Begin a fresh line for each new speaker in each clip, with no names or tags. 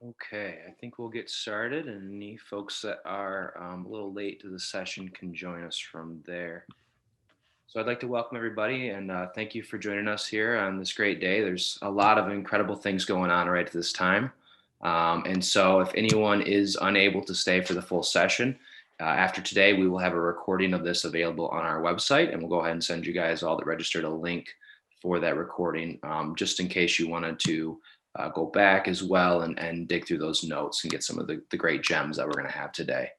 Okay, I think we'll get started, and any folks that are a little late to the session can join us from there. So I'd like to welcome everybody and thank you for joining us here on this great day. There's a lot of incredible things going on right at this time. And so if anyone is unable to stay for the full session, after today, we will have a recording of this available on our website, and we'll go ahead and send you guys all that registered a link for that recording, just in case you wanted to go back as well and dig through those notes and get some of the great gems that we're going to have today.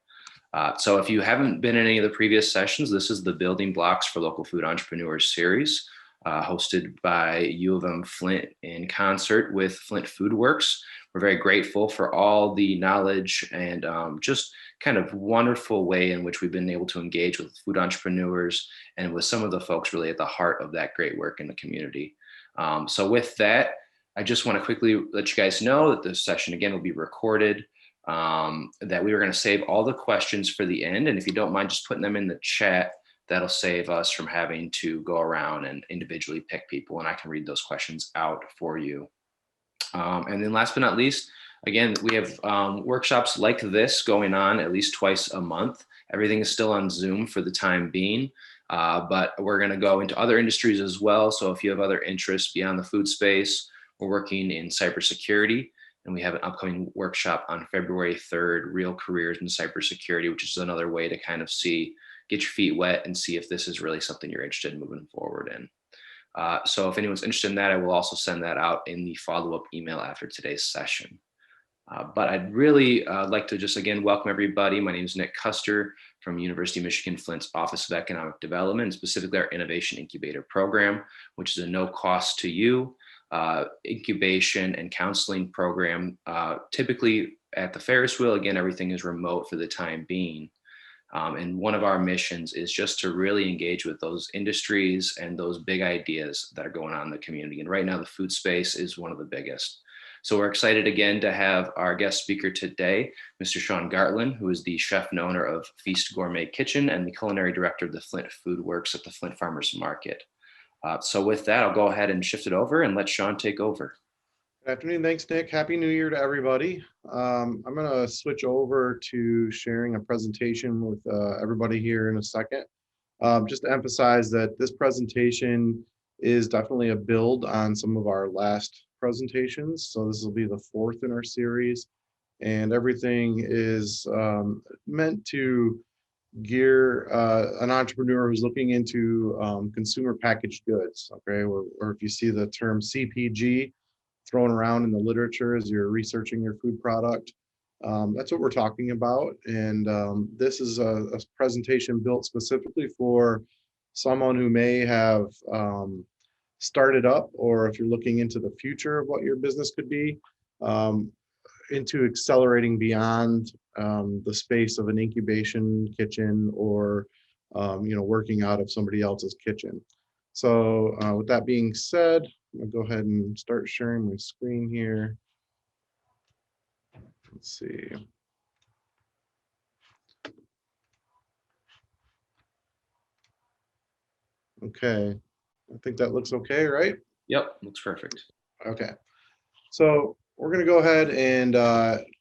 So if you haven't been in any of the previous sessions, this is the Building Blocks for Local Food Entrepreneurs series, hosted by U of M Flint in concert with Flint Food Works. We're very grateful for all the knowledge and just kind of wonderful way in which we've been able to engage with food entrepreneurs and with some of the folks really at the heart of that great work in the community. So with that, I just want to quickly let you guys know that this session again will be recorded, that we were going to save all the questions for the end. And if you don't mind just putting them in the chat, that'll save us from having to go around and individually pick people. And I can read those questions out for you. And then last but not least, again, we have workshops like this going on at least twice a month. Everything is still on Zoom for the time being, but we're going to go into other industries as well. So if you have other interests beyond the food space, we're working in cybersecurity, and we have an upcoming workshop on February 3rd, Real Careers in Cybersecurity, which is another way to kind of get your feet wet and see if this is really something you're interested in moving forward in. So if anyone's interested in that, I will also send that out in the follow-up email after today's session. But I'd really like to just again welcome everybody. My name is Nick Custer from University of Michigan-Flint's Office of Economic Development, specifically our Innovation Incubator program, which is a no cost to you incubation and counseling program. Typically at the Ferris wheel, again, everything is remote for the time being. And one of our missions is just to really engage with those industries and those big ideas that are going on in the community. And right now, the food space is one of the biggest. So we're excited again to have our guest speaker today, Mr. Sean Gartland, who is the chef and owner of Feast Gourmet Kitchen and the culinary director of the Flint Food Works at the Flint Farmers Market. So with that, I'll go ahead and shift it over and let Sean take over.
Good afternoon. Thanks, Nick. Happy New Year to everybody. I'm going to switch over to sharing a presentation with everybody here in a second. Just to emphasize that this presentation is definitely a build on some of our last presentations. So this will be the fourth in our series, and everything is meant to gear an entrepreneur who's looking into consumer packaged goods, okay? Or if you see the term CPG thrown around in the literature as you're researching your food product, that's what we're talking about. And this is a presentation built specifically for someone who may have started up, or if you're looking into the future of what your business could be, into accelerating beyond the space of an incubation kitchen or working out of somebody else's kitchen. So with that being said, I'll go ahead and start sharing my screen here. Let's see. Okay, I think that looks okay, right?
Yep, looks perfect.
Okay, so we're going to go ahead and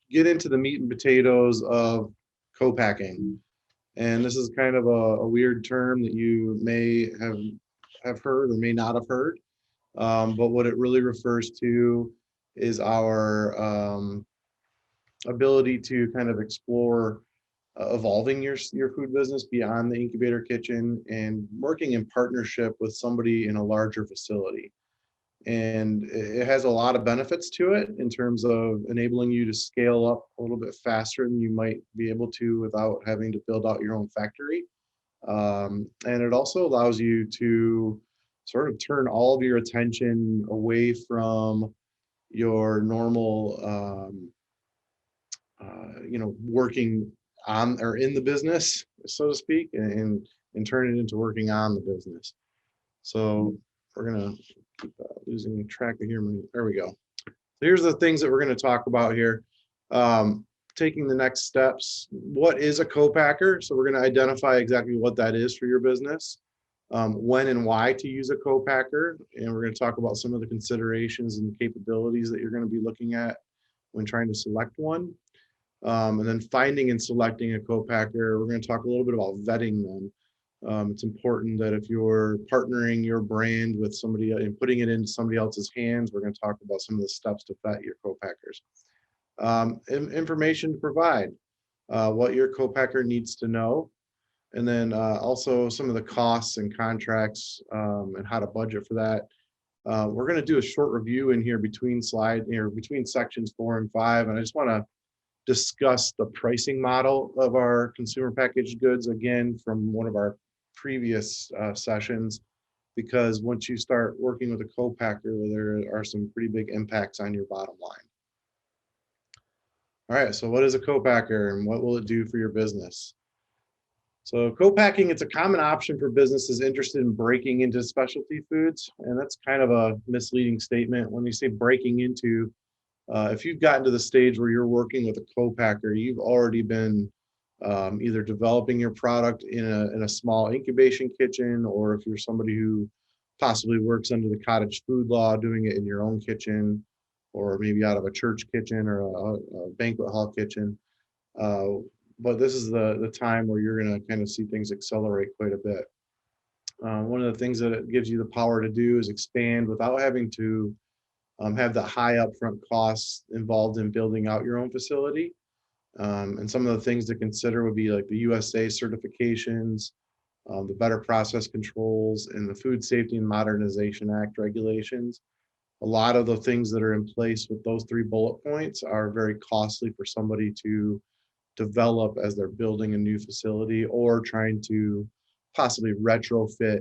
get into the meat and potatoes of co-packing. And this is kind of a weird term that you may have heard or may not have heard. But what it really refers to is our ability to kind of explore evolving your food business beyond the incubator kitchen and working in partnership with somebody in a larger facility. And it has a lot of benefits to it in terms of enabling you to scale up a little bit faster than you might be able to without having to build out your own factory. And it also allows you to sort of turn all of your attention away from your normal, working on or in the business, so to speak, and turn it into working on the business. So we're gonna keep losing track of here. There we go. So here's the things that we're going to talk about here. Taking the next steps. What is a co-packer? So we're going to identify exactly what that is for your business, when and why to use a co-packer, and we're going to talk about some of the considerations and capabilities that you're going to be looking at when trying to select one. And then finding and selecting a co-packer. We're going to talk a little bit about vetting them. It's important that if you're partnering your brand with somebody and putting it into somebody else's hands, we're going to talk about some of the steps to vet your co-packers. Information to provide, what your co-packer needs to know, and then also some of the costs and contracts and how to budget for that. We're going to do a short review in here between sections 4 and 5, and I just want to discuss the pricing model of our consumer packaged goods again from one of our previous sessions, because once you start working with a co-packer, there are some pretty big impacts on your bottom line. All right, so what is a co-packer and what will it do for your business? So co-packing, it's a common option for businesses interested in breaking into specialty foods, and that's kind of a misleading statement. When you say breaking into, if you've gotten to the stage where you're working with a co-packer, you've already been either developing your product in a small incubation kitchen, or if you're somebody who possibly works under the cottage food law, doing it in your own kitchen, or maybe out of a church kitchen or a banquet hall kitchen. But this is the time where you're going to kind of see things accelerate quite a bit. One of the things that it gives you the power to do is expand without having to have the high upfront costs involved in building out your own facility. And some of the things to consider would be like the USA certifications, the better process controls, and the Food Safety and Modernization Act regulations. A lot of the things that are in place with those 3 bullet points are very costly for somebody to develop as they're building a new facility or trying to possibly retrofit,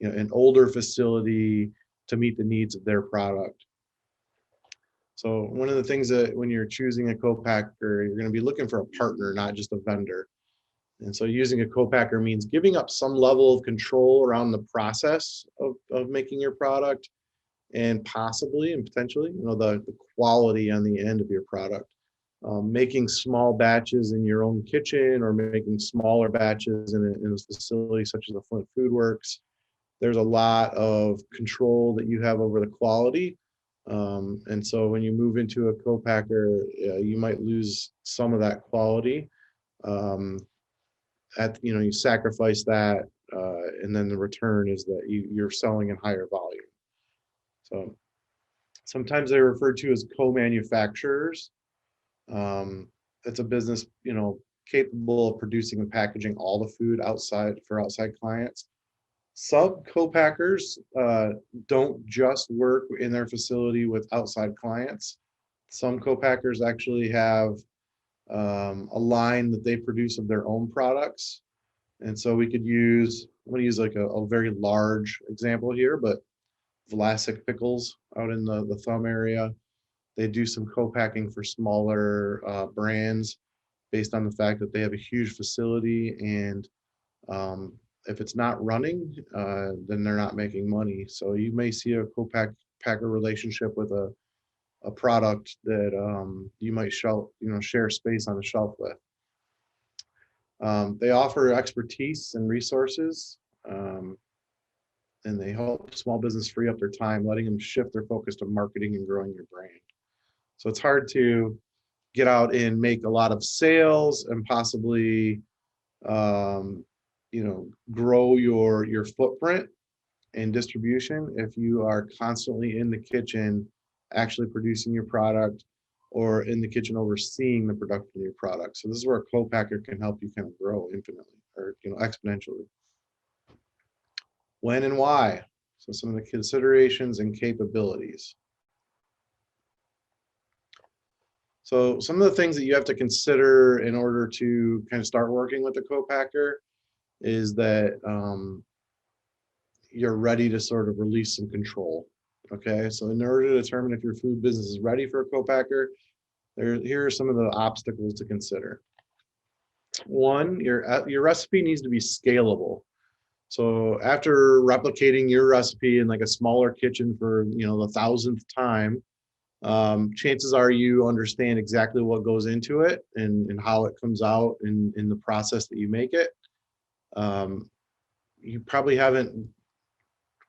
an older facility to meet the needs of their product. So one of the things that when you're choosing a co-packer, you're going to be looking for a partner, not just a vendor. And so using a co-packer means giving up some level of control around the process of making your product, and possibly and potentially, the quality on the end of your product. Making small batches in your own kitchen or making smaller batches in a facility such as the Flint Food Works, there's a lot of control that you have over the quality. And so when you move into a co-packer, you might lose some of that quality. You sacrifice that, and then the return is that you're selling in higher volume. So sometimes they're referred to as co-manufacturers. It's a business, capable of producing and packaging all the food for outside clients. Sub co-packers don't just work in their facility with outside clients. Some co-packers actually have a line that they produce of their own products. And so I'm going to use like a very large example here, but Vlasic pickles out in the thumb area. They do some co-packing for smaller brands based on the fact that they have a huge facility, and if it's not running, then they're not making money. So you may see a co-packer relationship with a product that you might share space on the shelf with. They offer expertise and resources, and they help small business free up their time, letting them shift their focus to marketing and growing your brand. So it's hard to get out and make a lot of sales and possibly, grow your footprint and distribution if you are constantly in the kitchen, actually producing your product, or in the kitchen overseeing the production of your product. So this is where a co-packer can help you kind of grow infinitely or exponentially. When and why? So some of the considerations and capabilities. So some of the things that you have to consider in order to kind of start working with a co-packer is that you're ready to sort of release some control. Okay, so in order to determine if your food business is ready for a co-packer, here are some of the obstacles to consider. One, your recipe needs to be scalable. So after replicating your recipe in like a smaller kitchen for the 1,000th time, chances are you understand exactly what goes into it and how it comes out in the process that you make it. You probably haven't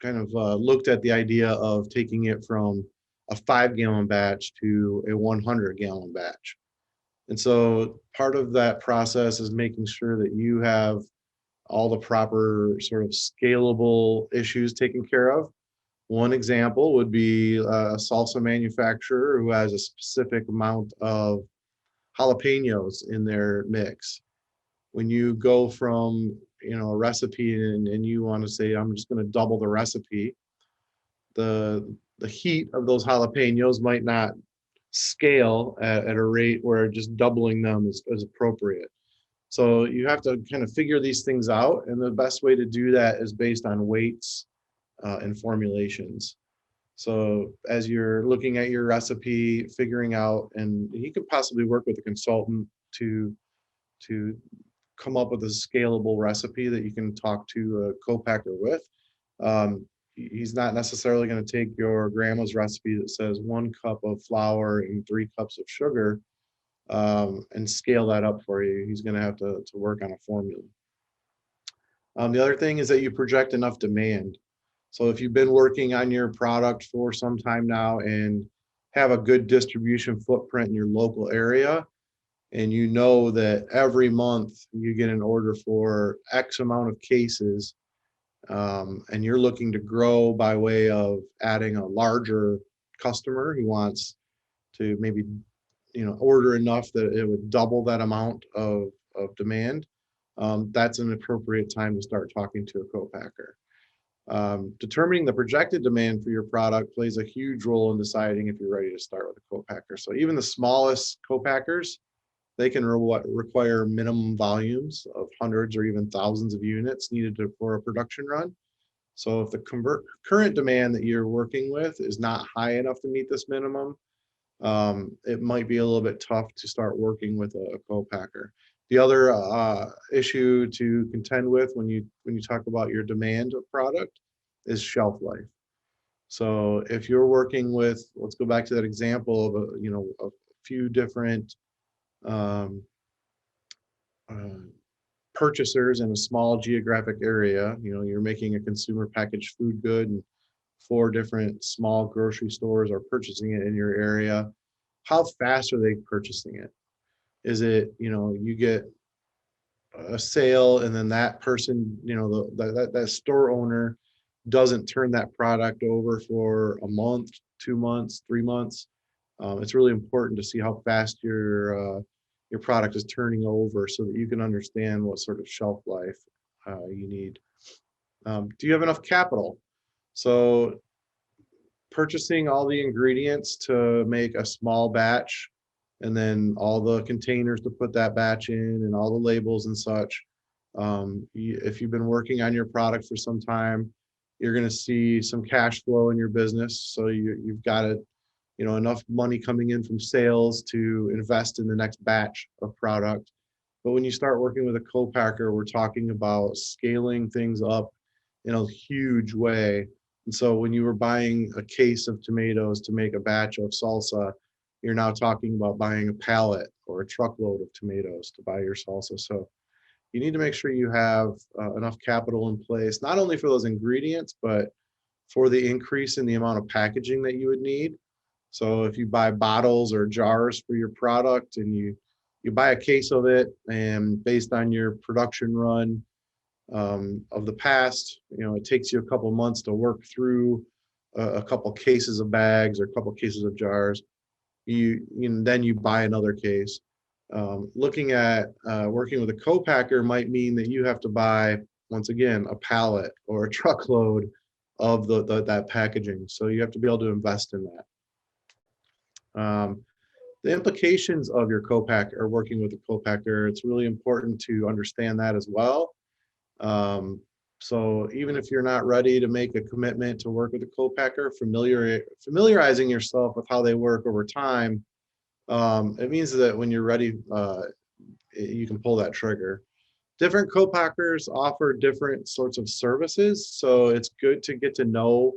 kind of looked at the idea of taking it from a 5-gallon batch to a 100-gallon batch. And so part of that process is making sure that you have all the proper sort of scalable issues taken care of. One example would be a salsa manufacturer who has a specific amount of jalapenos in their mix. When you go from, a recipe and you want to say, I'm just going to double the recipe, the heat of those jalapenos might not scale at a rate where just doubling them is appropriate. So you have to kind of figure these things out, and the best way to do that is based on weights and formulations. So as you're looking at your recipe, figuring out, and you could possibly work with a consultant to come up with a scalable recipe that you can talk to a co-packer with. He's not necessarily going to take your grandma's recipe that says 1 cup of flour and 3 cups of sugar and scale that up for you. He's going to have to work on a formula. The other thing is that you project enough demand. So if you've been working on your product for some time now and have a good distribution footprint in your local area, and you know that every month you get an order for X amount of cases, and you're looking to grow by way of adding a larger customer who wants to maybe order enough that it would double that amount of demand, that's an appropriate time to start talking to a co-packer. Determining the projected demand for your product plays a huge role in deciding if you're ready to start with a co-packer. So even the smallest co-packers, they can require minimum volumes of hundreds or even thousands of units needed for a production run. So if the current demand that you're working with is not high enough to meet this minimum, it might be a little bit tough to start working with a co-packer. The other issue to contend with when you talk about your demand of product is shelf life. So if you're working with, let's go back to that example of a few different purchasers in a small geographic area. You're making a consumer packaged food good and 4 different small grocery stores are purchasing it in your area. How fast are they purchasing it? Is it, you get a sale and then that person, that store owner doesn't turn that product over for a month, 2 months, 3 months? It's really important to see how fast your product is turning over so that you can understand what sort of shelf life you need. Do you have enough capital? So purchasing all the ingredients to make a small batch, and then all the containers to put that batch in and all the labels and such. If you've been working on your product for some time, you're going to see some cash flow in your business. So you've got enough money coming in from sales to invest in the next batch of product. But when you start working with a co-packer, we're talking about scaling things up in a huge way. And so when you were buying a case of tomatoes to make a batch of salsa, you're now talking about buying a pallet or a truckload of tomatoes to buy your salsa. So you need to make sure you have enough capital in place, not only for those ingredients, but for the increase in the amount of packaging that you would need. So if you buy bottles or jars for your product and you buy a case of it, and based on your production run of the past, it takes you a couple months to work through a couple cases of bags or a couple cases of jars. Then you buy another case. Looking at working with a co-packer might mean that you have to buy, once again, a pallet or a truckload of that packaging. So you have to be able to invest in that. The implications of your co-packer or working with a co-packer, it's really important to understand that as well. So even if you're not ready to make a commitment to work with a co-packer, familiarizing yourself with how they work over time, it means that when you're ready, you can pull that trigger. Different co-packers offer different sorts of services, so it's good to get to know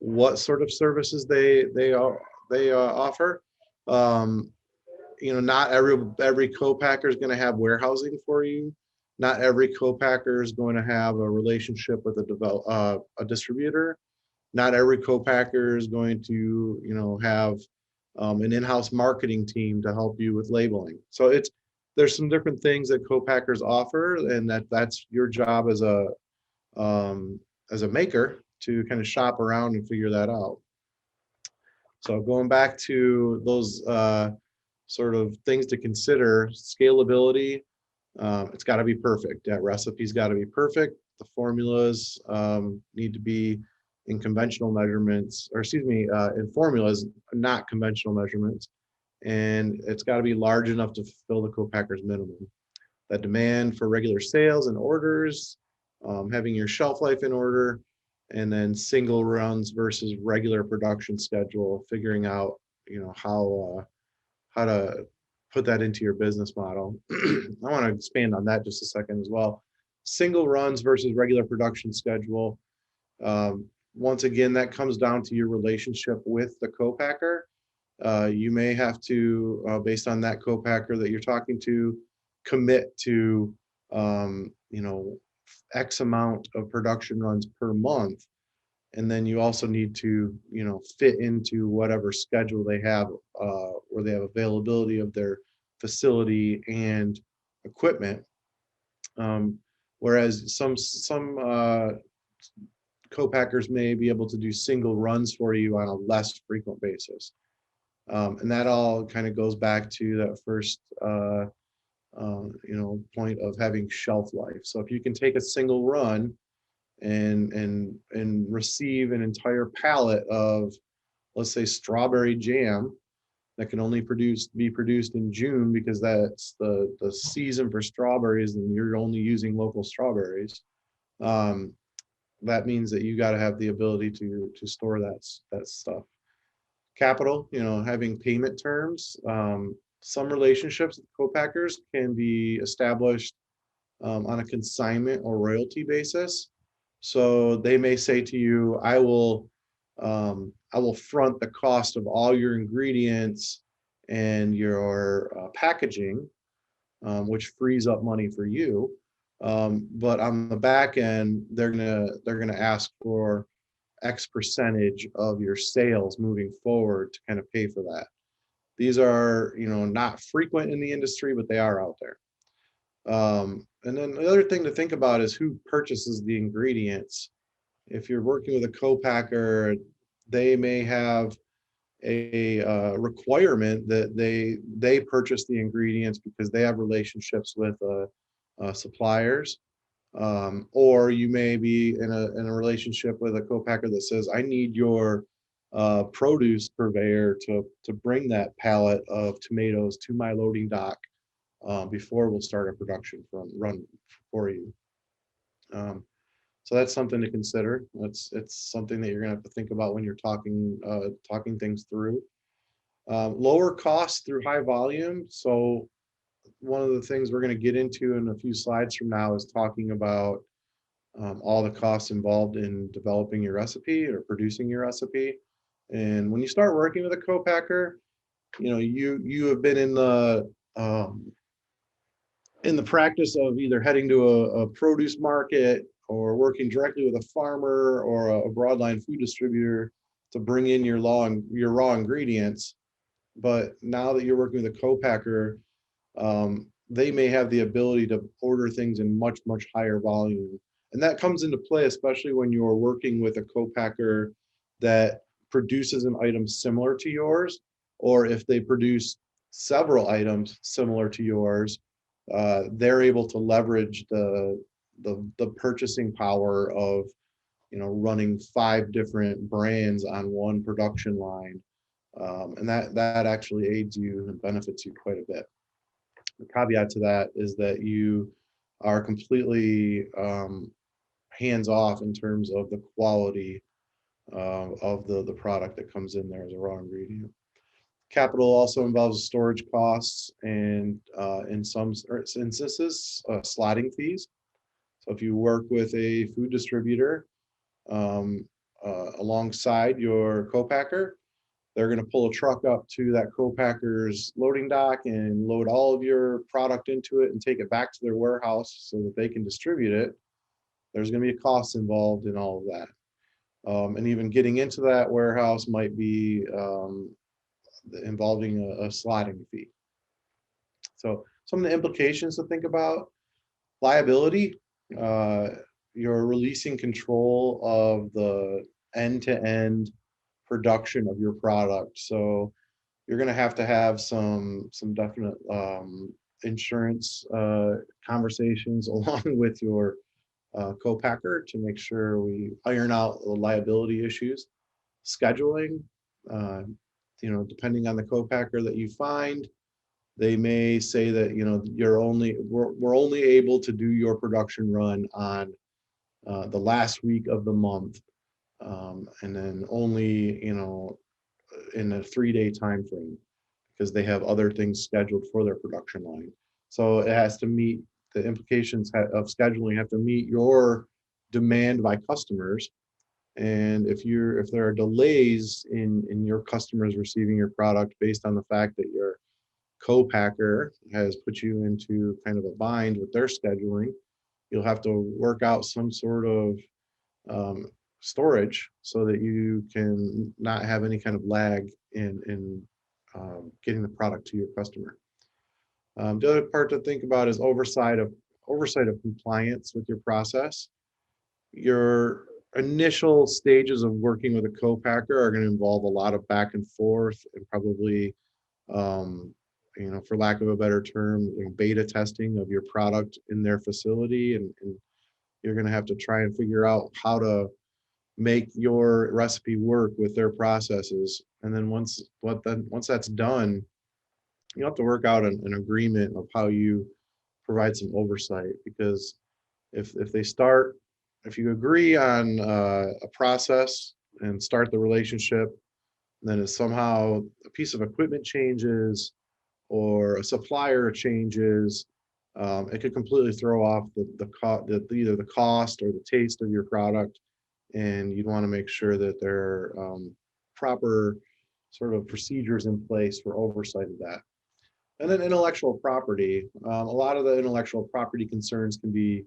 what sort of services they offer. Not every co-packer is going to have warehousing for you. Not every co-packer is going to have a relationship with a distributor. Not every co-packer is going to, have an in-house marketing team to help you with labeling. So there's some different things that co-packers offer, and that's your job as a maker to kind of shop around and figure that out. So going back to those sort of things to consider, scalability, it's got to be perfect. That recipe's got to be perfect. The formulas need to be in conventional measurements, or excuse me, in formulas, not conventional measurements. And it's got to be large enough to fulfill the co-packer's minimum. That demand for regular sales and orders, having your shelf life in order, and then single runs versus regular production schedule, figuring out, how to put that into your business model. I want to expand on that just a second as well. Single runs versus regular production schedule. Once again, that comes down to your relationship with the co-packer. You may have to, based on that co-packer that you're talking to, commit to, X amount of production runs per month. And then you also need to, fit into whatever schedule they have, where they have availability of their facility and equipment. Whereas some co-packers may be able to do single runs for you on a less frequent basis. And that all kind of goes back to that first, point of having shelf life. So if you can take a single run and receive an entire pallet of, let's say, strawberry jam that can only be produced in June because that's the season for strawberries and you're only using local strawberries. That means that you got to have the ability to store that stuff. Capital, having payment terms. Some relationships with co-packers can be established on a consignment or royalty basis. So they may say to you, I will front the cost of all your ingredients and your packaging, which frees up money for you. But on the back end, they're gonna ask for X percentage of your sales moving forward to kind of pay for that. These are, not frequent in the industry, but they are out there. And then the other thing to think about is who purchases the ingredients. If you're working with a co-packer, they may have a requirement that they purchase the ingredients because they have relationships with suppliers. Or you may be in a relationship with a co-packer that says, I need your produce purveyor to bring that pallet of tomatoes to my loading dock before we'll start a production run for you. So that's something to consider. It's something that you're gonna have to think about when you're talking things through. Lower costs through high volume. So one of the things we're going to get into in a few slides from now is talking about all the costs involved in developing your recipe or producing your recipe. And when you start working with a co-packer, you have been in the practice of either heading to a produce market or working directly with a farmer or a broadline food distributor to bring in your raw ingredients. But now that you're working with a co-packer, they may have the ability to order things in much, much higher volume. And that comes into play, especially when you're working with a co-packer that produces an item similar to yours, or if they produce several items similar to yours, they're able to leverage the purchasing power of, running 5 different brands on one production line. And that actually aids you and benefits you quite a bit. The caveat to that is that you are completely hands off in terms of the quality of the product that comes in there as a raw ingredient. Capital also involves storage costs and in some instances, slotting fees. So if you work with a food distributor alongside your co-packer, they're going to pull a truck up to that co-packer's loading dock and load all of your product into it and take it back to their warehouse so that they can distribute it. There's going to be a cost involved in all of that. And even getting into that warehouse might be involving a slotting fee. So some of the implications to think about: liability. Uh, you're releasing control of the end-to-end production of your product. So you're going to have some definite insurance conversations along with your co-packer to make sure we iron out the liability issues. Scheduling, uh, depending on the co-packer that you find, they may say that we're only able to do your production run on the last week of the month, and then only in a 3-day time frame, because they have other things scheduled for their production line. So it has to meet the implications of scheduling, have to meet your demand by customers. And if there are delays in your customers receiving your product based on the fact that your co-packer has put you into kind of a bind with their scheduling, you'll have to work out some sort of um, storage so that you can not have any kind of lag in getting the product to your customer. The other part to think about is oversight of compliance with your process. Your initial stages of working with a co-packer are going to involve a lot of back and forth, and probably, for lack of a better term, beta testing of your product in their facility, and you're going to have to try and figure out how to make your recipe work with their processes. And then once that's done, you have to work out an agreement of how you provide some oversight, because if they start if you agree on a process and start the relationship, then if somehow a piece of equipment changes or a supplier changes, it could completely throw off either the cost or the taste of your product. And you'd want to make sure that there are proper sort of procedures in place for oversight of that. And then intellectual property. A lot of the intellectual property concerns can be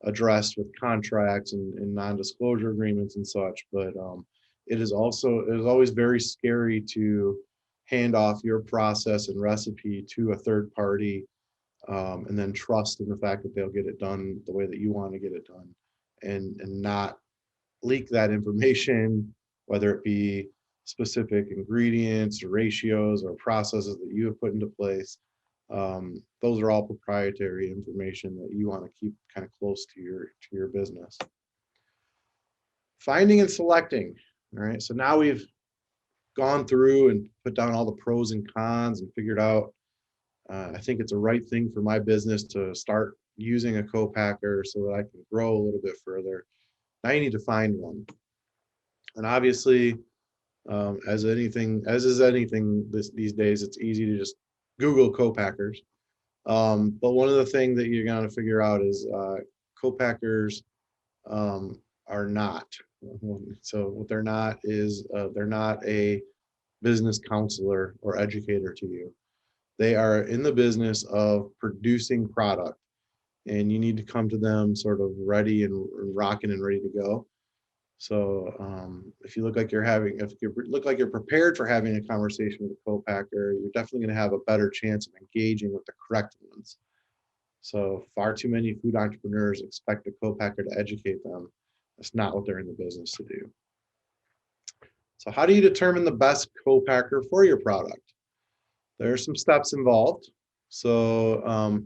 addressed with contracts and non-disclosure agreements and such, but it is always very scary to hand off your process and recipe to a third party, and then trust in the fact that they'll get it done the way that you want to get it done, and not leak that information, whether it be specific ingredients or ratios or processes that you have put into place. Those are all proprietary information that you want to keep kind of close to your business. Finding and selecting. All right, so now we've gone through and put down all the pros and cons and figured out, I think it's a right thing for my business to start using a co-packer so that I can grow a little bit further. Now you need to find one. And obviously, as is anything these days, it's easy to just Google co-packers. But one of the things that you're going to figure out is co-packers are not. So what they're not is they're not a business counselor or educator to you. They are in the business of producing product, and you need to come to them sort of ready and rocking and ready to go. So if you look like you're prepared for having a conversation with a co-packer, you're definitely going to have a better chance of engaging with the correct ones. So far too many food entrepreneurs expect a co-packer to educate them. That's not what they're in the business to do. So how do you determine the best co-packer for your product? There are some steps involved. So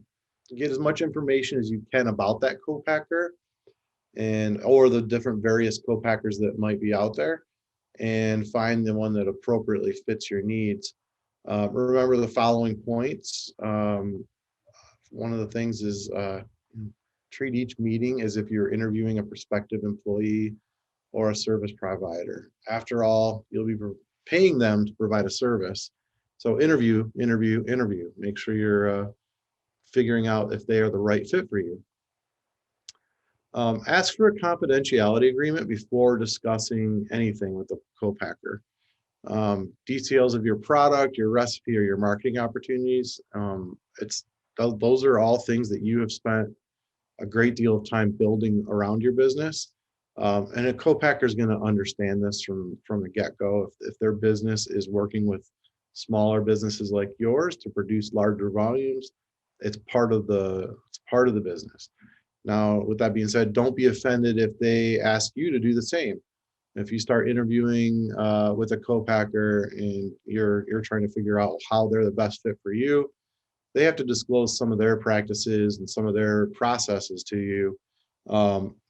get as much information as you can about that co-packer or the different various co-packers that might be out there, and find the one that appropriately fits your needs. Remember the following points. One of the things is treat each meeting as if you're interviewing a prospective employee or a service provider. After all, you'll be paying them to provide a service. So interview. Make sure you're figuring out if they are the right fit for you. Ask for a confidentiality agreement before discussing anything with the co-packer. Details of your product, your recipe, or your marketing opportunities. Those are all things that you have spent a great deal of time building around your business. And a co-packer is going to understand this from the get-go. If their business is working with smaller businesses like yours to produce larger volumes, it's part of the business. Now, with that being said, don't be offended if they ask you to do the same. If you start interviewing with a co-packer and you're trying to figure out how they're the best fit for you, they have to disclose some of their practices and some of their processes to you.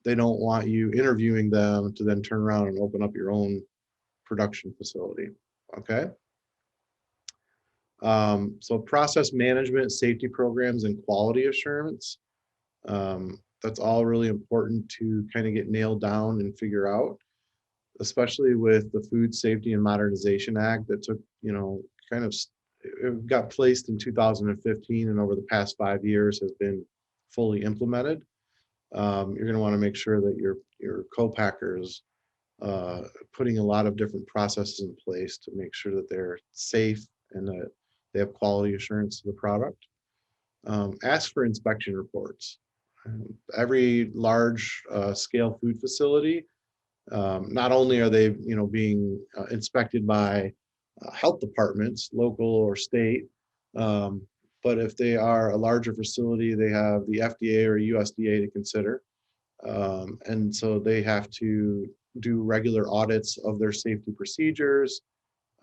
They don't want you interviewing them to then turn around and open up your own production facility. Okay. So process management, safety programs, and quality assurance. That's all really important to kind of get nailed down and figure out, especially with the Food Safety and Modernization Act that took, kind of it got placed in 2015 and over the past 5 years has been fully implemented. You're going to want to make sure that your co-packers putting a lot of different processes in place to make sure that they're safe and that they have quality assurance to the product. Ask for inspection reports. Every large scale food facility, not only are they being inspected by health departments, local or state, but if they are a larger facility, they have the FDA or USDA to consider. And so they have to do regular audits of their safety procedures,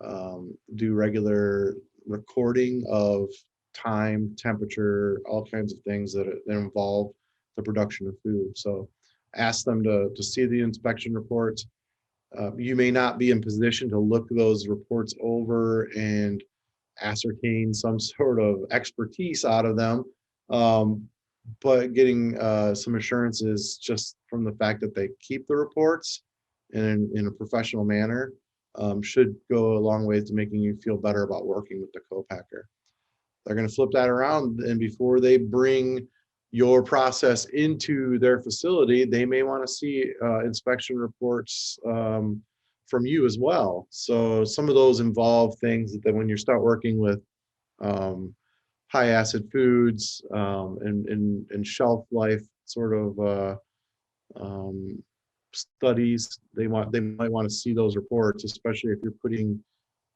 do regular recording of time, temperature, all kinds of things that involve the production of food. So ask them to see the inspection reports. You may not be in position to look those reports over and ascertain some sort of expertise out of them, but getting some assurances just from the fact that they keep the reports in a professional manner should go a long way to making you feel better about working with the co-packer. They're going to flip that around, and before they bring your process into their facility, they may want to see inspection reports from you as well. So some of those involve things that when you start working with high acid foods and shelf life sort of studies, they might want to see those reports, especially if you're putting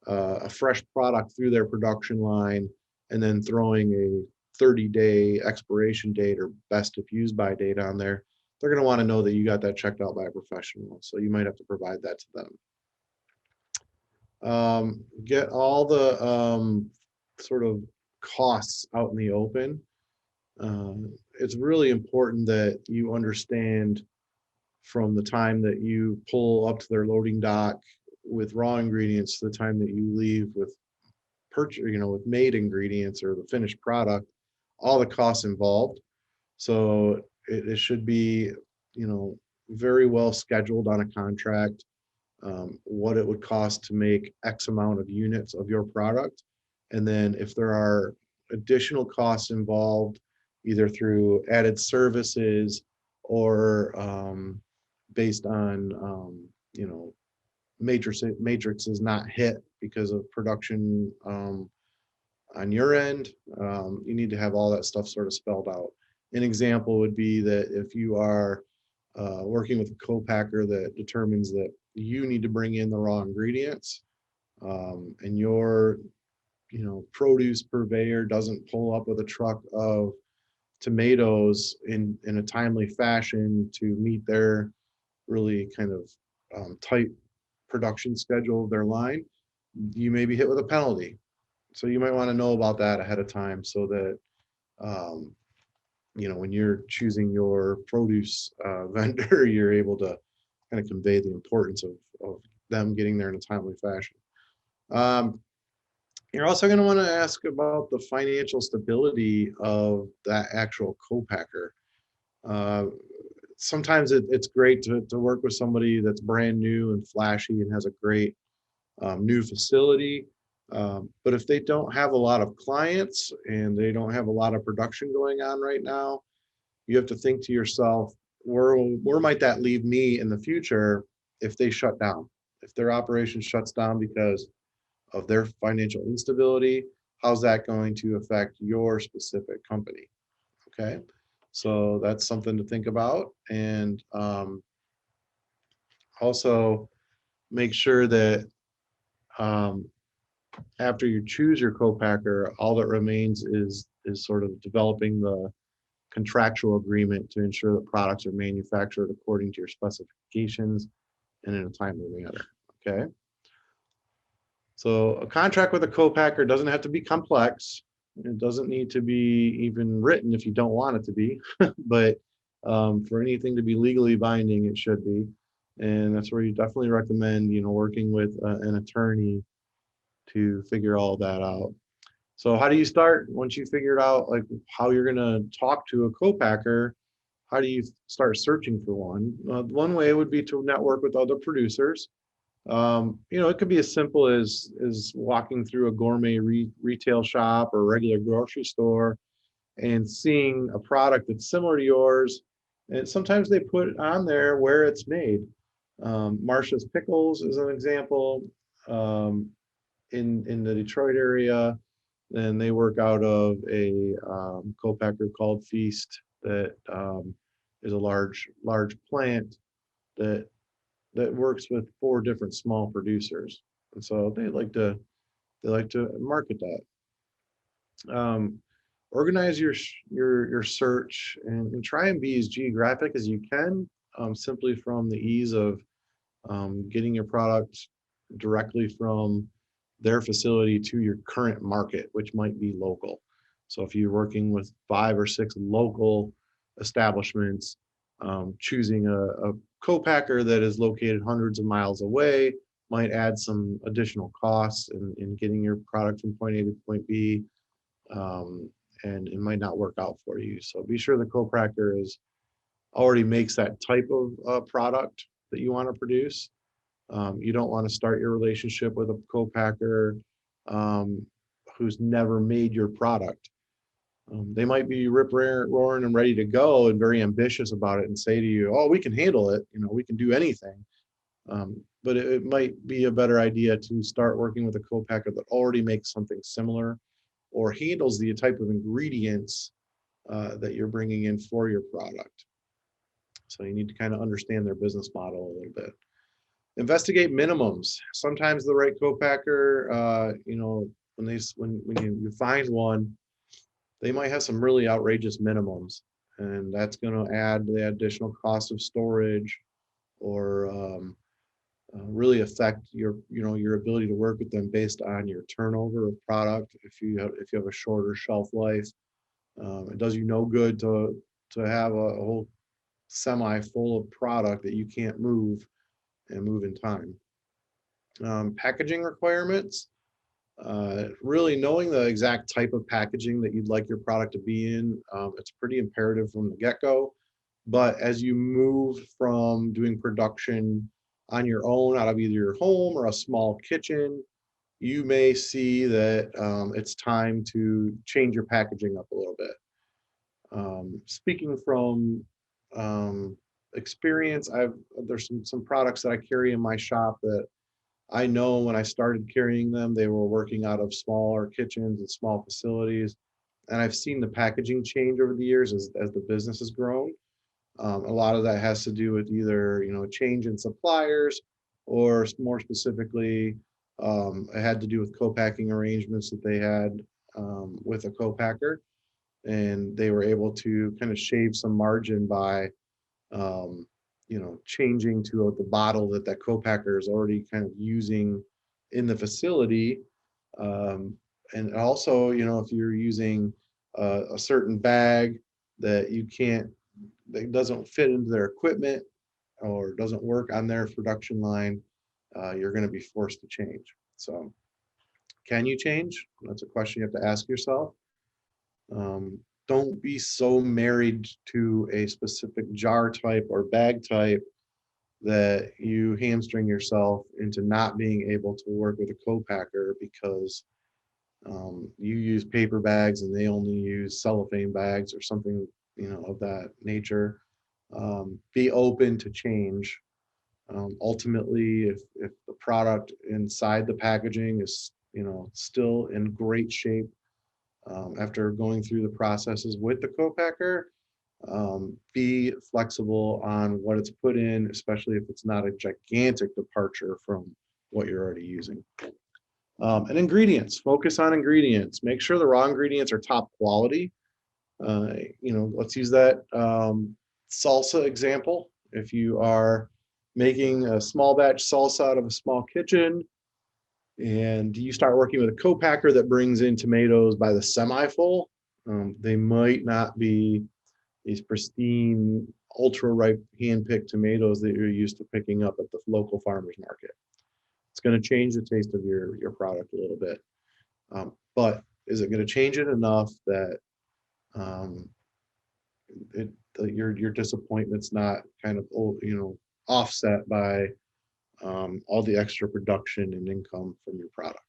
a fresh product through their production line and then throwing a 30-day expiration date or best if used by date on there. They're going to want to know that you got that checked out by a professional. So you might have to provide that to them. Get all the sort of costs out in the open. It's really important that you understand from the time that you pull up to their loading dock with raw ingredients to the time that you leave with with made ingredients or the finished product, all the costs involved. So it should be, very well scheduled on a contract, what it would cost to make X amount of units of your product. And then if there are additional costs involved, either through added services or based on, matrix is not hit because of production on your end, you need to have all that stuff sort of spelled out. An example would be that if you are working with a co-packer that determines that you need to bring in the raw ingredients and your produce purveyor doesn't pull up with a truck of tomatoes in a timely fashion to meet their really kind of tight production schedule of their line, you may be hit with a penalty. So you might want to know about that ahead of time so that when you're choosing your produce vendor, you're able to kind of convey the importance of them getting there in a timely fashion. You're also going to want to ask about the financial stability of that actual co-packer. Sometimes it's great to work with somebody that's brand new and flashy and has a great new facility. But if they don't have a lot of clients and they don't have a lot of production going on right now, you have to think to yourself, where might that leave me in the future if they shut down? If their operation shuts down because of their financial instability, how's that going to affect your specific company? Okay, so that's something to think about. And Also, make sure that after you choose your co-packer, all that remains is sort of developing the contractual agreement to ensure that products are manufactured according to your specifications and in a timely manner. Okay. So a contract with a co-packer doesn't have to be complex. It doesn't need to be even written if you don't want it to be, but for anything to be legally binding, it should be. And that's where you definitely recommend, working with an attorney to figure all that out. So how do you start once you figured out like how you're going to talk to a co-packer? How do you start searching for one? One way would be to network with other producers. It could be as simple as walking through a gourmet retail shop or regular grocery store and seeing a product that's similar to yours. And sometimes they put on there where it's made. Marcia's Pickles is an example. In the Detroit area, and they work out of a co-packer called Feast that is a large plant that works with 4 different small producers, and so they like to market that. Organize your search and try and be as geographic as you can, simply from the ease of getting your product directly from their facility to your current market, which might be local. So if you're working with 5 or 6 local establishments, choosing a co-packer that is located hundreds of miles away might add some additional costs in getting your product from point A to point B, and it might not work out for you. So be sure the co-packer already makes that type of product that you want to produce. You don't want to start your relationship with a co-packer who's never made your product. They might be rip-roaring and ready to go and very ambitious about it and say to you, oh, we can handle it. We can do anything. But it might be a better idea to start working with a co-packer that already makes something similar or handles the type of ingredients that you're bringing in for your product. So you need to kind of understand their business model a little bit. Investigate minimums. Sometimes the right co-packer, when you find one, they might have some really outrageous minimums, and that's going to add the additional cost of storage, or really affect your ability to work with them based on your turnover of product. If you have a shorter shelf life, it does you no good to have a whole semi full of product that you can't move and move in time. Packaging requirements, really knowing the exact type of packaging that you'd like your product to be in, it's pretty imperative from the get-go. But as you move from doing production on your own out of either your home or a small kitchen, you may see that it's time to change your packaging up a little bit. Speaking from experience, there's some products that I carry in my shop that I know when I started carrying them, they were working out of smaller kitchens and small facilities. And I've seen the packaging change over the years as the business has grown. A lot of that has to do with either, a change in suppliers, or more specifically, it had to do with co-packing arrangements that they had with a co-packer. And they were able to kind of shave some margin by changing to the bottle that co-packer is already kind of using in the facility. And also, if you're using a certain bag that that doesn't fit into their equipment or doesn't work on their production line, you're going to be forced to change. So can you change? That's a question you have to ask yourself. Don't be so married to a specific jar type or bag type that you hamstring yourself into not being able to work with a co-packer because you use paper bags and they only use cellophane bags or something, of that nature. Be open to change. Ultimately, if the product inside the packaging is, still in great shape, after going through the processes with the co-packer, Be flexible on what it's put in, especially if it's not a gigantic departure from what you're already using. And ingredients, focus on ingredients. Make sure the raw ingredients are top quality. Let's use that salsa example. If you are making a small batch salsa out of a small kitchen and you start working with a co-packer that brings in tomatoes by the semi-full, they might not be these pristine, ultra ripe hand-picked tomatoes that you're used to picking up at the local farmer's market. It's going to change the taste of your product a little bit. But is it going to change it enough that um, your disappointment's not kind of offset by all the extra production and income from your product?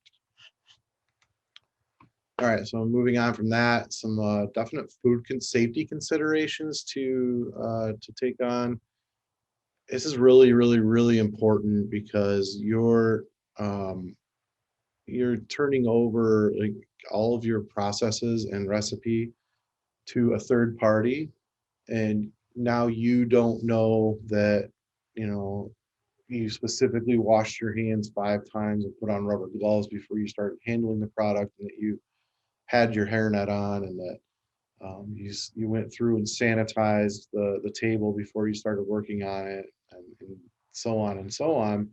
All right, so moving on from that, some definite food safety considerations to take on. This is really, really, really important because you're turning over like all of your processes and recipe to a third party, and now you don't know that you know you specifically washed your hands 5 times and put on rubber gloves before you started handling the product, and that you had your hairnet on, and that you went through and sanitized the table before you started working on it, and so on and so on.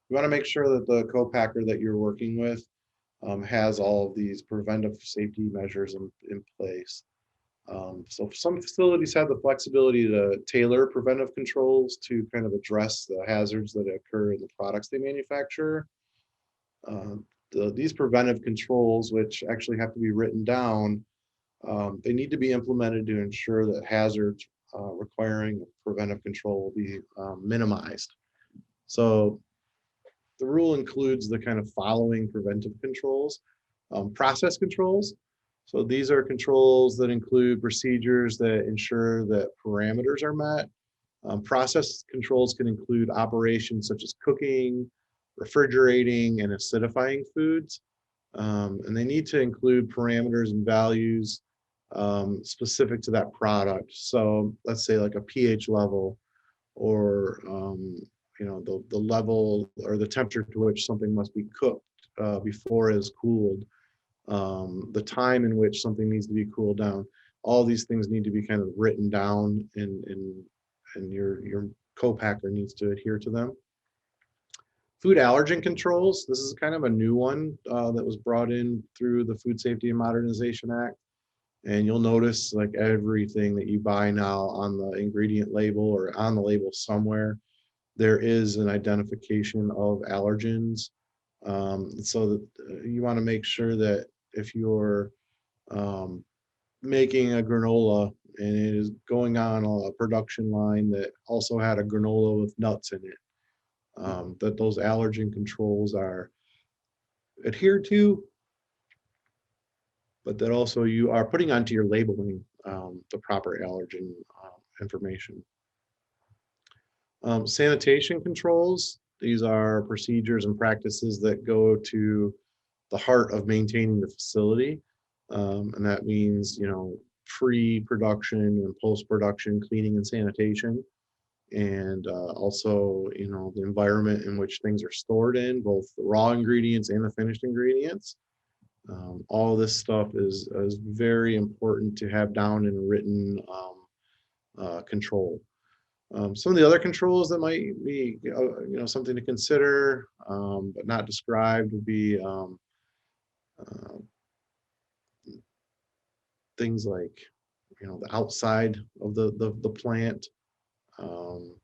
You want to make sure that the co-packer that you're working with has all of these preventive safety measures in place. So some facilities have the flexibility to tailor preventive controls to kind of address the hazards that occur in the products they manufacture. Uh, these preventive controls, which actually have to be written down, they need to be implemented to ensure that hazards requiring preventive control will be minimized. So the rule includes the kind of following preventive controls: process controls. So these are controls that include procedures that ensure that parameters are met. Process controls can include operations such as cooking, refrigerating, and acidifying foods. And they need to include parameters and values specific to that product. So let's say like a pH level, or the level or the temperature to which something must be cooked before it is cooled, the time in which something needs to be cooled down. All these things need to be kind of written down, and your co-packer needs to adhere to them. Food allergen controls. This is kind of a new one that was brought in through the Food Safety and Modernization Act. And you'll notice like everything that you buy now on the ingredient label or on the label somewhere, there is an identification of allergens. So that you want to make sure that if you're um, making a granola and it is going on a production line that also had a granola with nuts in it, that those allergen controls are adhered to, but that also you are putting onto your labeling the proper allergen information. Sanitation controls, these are procedures and practices that go to the heart of maintaining the facility. And that means, pre-production and post-production cleaning and sanitation. And also, the environment in which things are stored in, both the raw ingredients and the finished ingredients. All this stuff is very important to have down in a written control. Some of the other controls that might be, something to consider, but not described, would be uh, things like, the outside of the plant, um,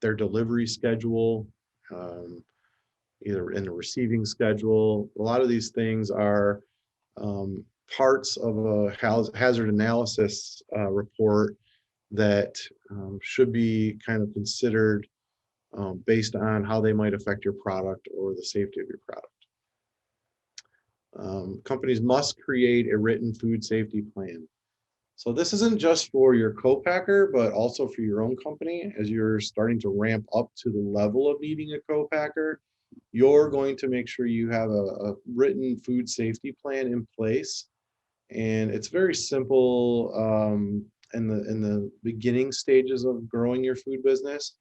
their delivery schedule, um, either in the receiving schedule. A lot of these things are um, parts of a hazard analysis report that should be kind of considered based on how they might affect your product or the safety of your product. Companies must create a written food safety plan. So this isn't just for your co-packer, but also for your own company. As you're starting to ramp up to the level of needing a co-packer, you're going to make sure you have a written food safety plan in place. And it's very simple in the beginning stages of growing your food business,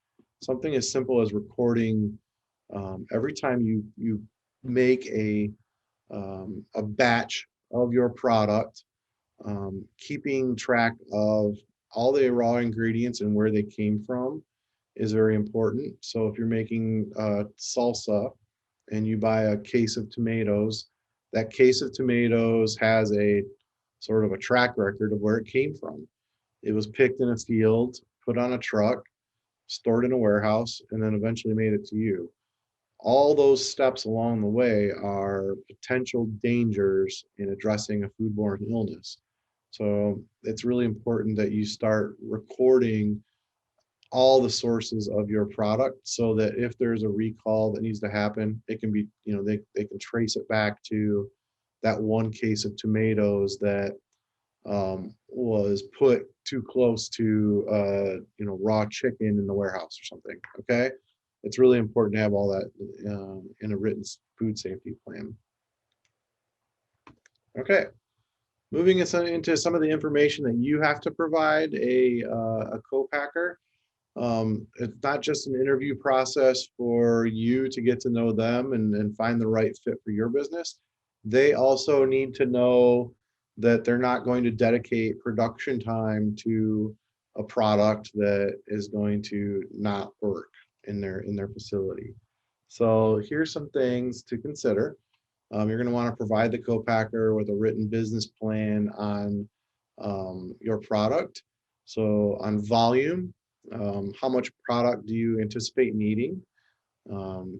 something as simple as recording every time you make a batch of your product, keeping track of all the raw ingredients and where they came from is very important. So if you're making salsa and you buy a case of tomatoes, that case of tomatoes has a sort of a track record of where it came from. It was picked in a field, put on a truck, stored in a warehouse, and then eventually made it to you. All those steps along the way are potential dangers in addressing a foodborne illness. So it's really important that you start recording all the sources of your product so that if there's a recall that needs to happen, it can be, they can trace it back to that one case of tomatoes that was put too close to raw chicken in the warehouse or something. Okay, it's really important to have all that in a written food safety plan. Okay, moving into some of the information that you have to provide a co-packer. It's not just an interview process for you to get to know them and find the right fit for your business. They also need to know that they're not going to dedicate production time to a product that is going to not work in their facility. So here's some things to consider. You're going to want to provide the co-packer with a written business plan on your product. So on volume, how much product do you anticipate needing?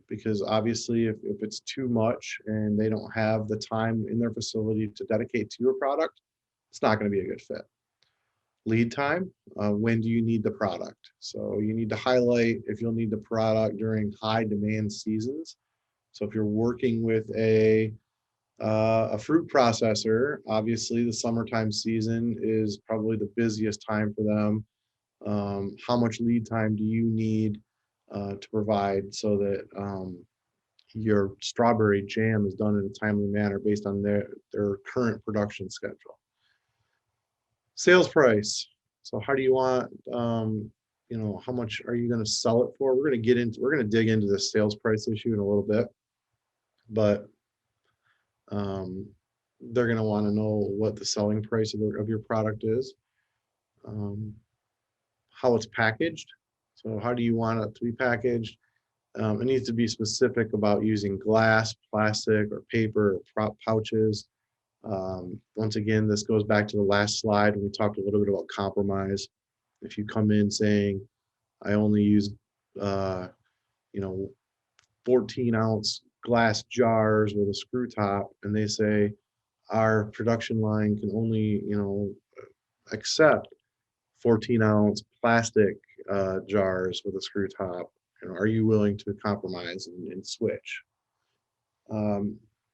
Because obviously if it's too much and they don't have the time in their facility to dedicate to your product, it's not going to be a good fit. Lead time, when do you need the product? So you need to highlight if you'll need the product during high demand seasons. So if you're working with a fruit processor, obviously the summertime season is probably the busiest time for them. How much lead time do you need to provide so that your strawberry jam is done in a timely manner based on their current production schedule? Sales price. So how do you want, how much are you going to sell it for? We're going to dig into the sales price issue in a little bit, but they're going to want to know what the selling price of your product is, how it's packaged. So how do you want it to be packaged? It needs to be specific about using glass, plastic, or paper, or pouches. Once again, this goes back to the last slide when we talked a little bit about compromise. If you come in saying, I only use, 14-ounce glass jars with a screw top, and they say our production line can only, accept 14-ounce plastic jars with a screw top. Are you willing to compromise and switch?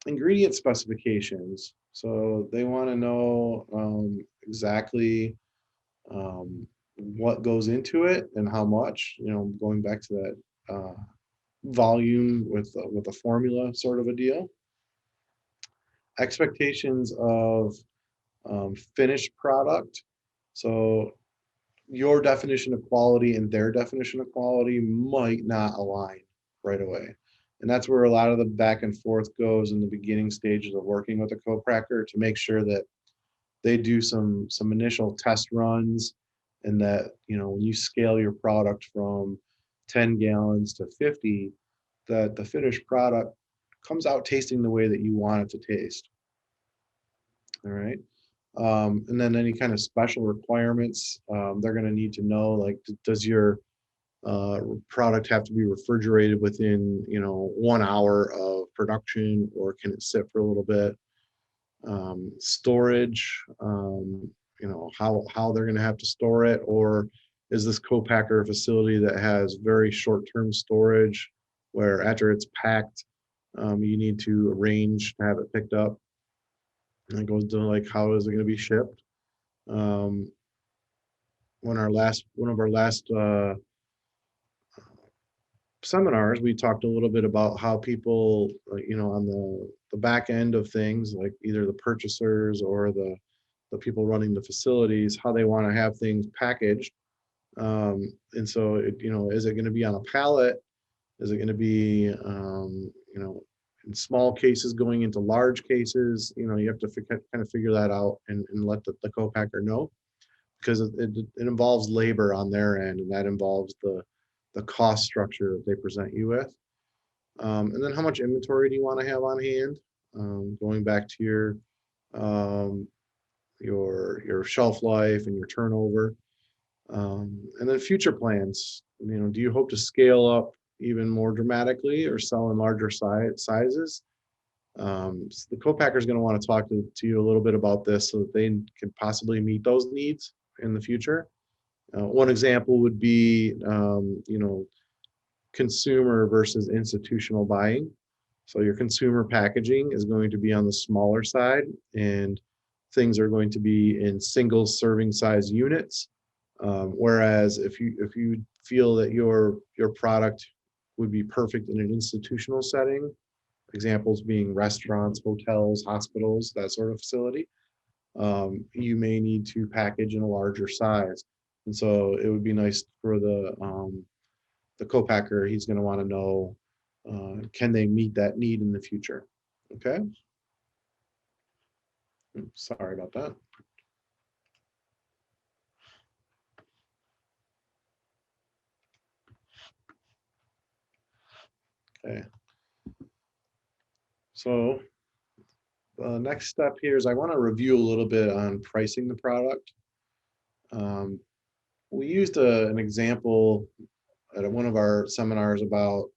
Ingredient specifications. So they want to know exactly what goes into it and how much. Going back to that volume with a formula sort of a deal. Expectations of finished product. So your definition of quality and their definition of quality might not align right away. And that's where a lot of the back and forth goes in the beginning stages of working with a co-packer to make sure that they do some initial test runs, and that, when you scale your product from 10 gallons to 50, that the finished product comes out tasting the way that you want it to taste. All right. And then any kind of special requirements, they're going to need to know, like, does your product have to be refrigerated within 1 hour of production, or can it sit for a little bit? Storage, how they're going to have to store it, or is this co-packer a facility that has very short-term storage where after it's packed, you need to arrange to have it picked up? And it goes to like, how is it going to be shipped? One of our last seminars, we talked a little bit about how people, on the back end of things, like either the purchasers or the the people running the facilities, how they want to have things packaged. And so, is it going to be on a pallet? Is it going to be, in small cases going into large cases? You have to kind of figure that out and let the co-packer know, because it involves labor on their end, and that involves the cost structure that they present you with. And then how much inventory do you want to have on hand? Going back to your shelf life and your turnover. And then future plans. Do you hope to scale up even more dramatically or sell in larger sizes? So the co-packer is going to want to talk to you a little bit about this so that they can possibly meet those needs in the future. One example would be, consumer versus institutional buying. So your consumer packaging is going to be on the smaller side, and things are going to be in single serving size units. Whereas if you feel that your product would be perfect in an institutional setting, examples being restaurants, hotels, hospitals, that sort of facility, you may need to package in a larger size. And so it would be nice for the co-packer. He's going to want to know, can they meet that need in the future? Okay. Sorry about that. Okay. So the next step here is I want to review a little bit on pricing the product. We used an example at one of our seminars about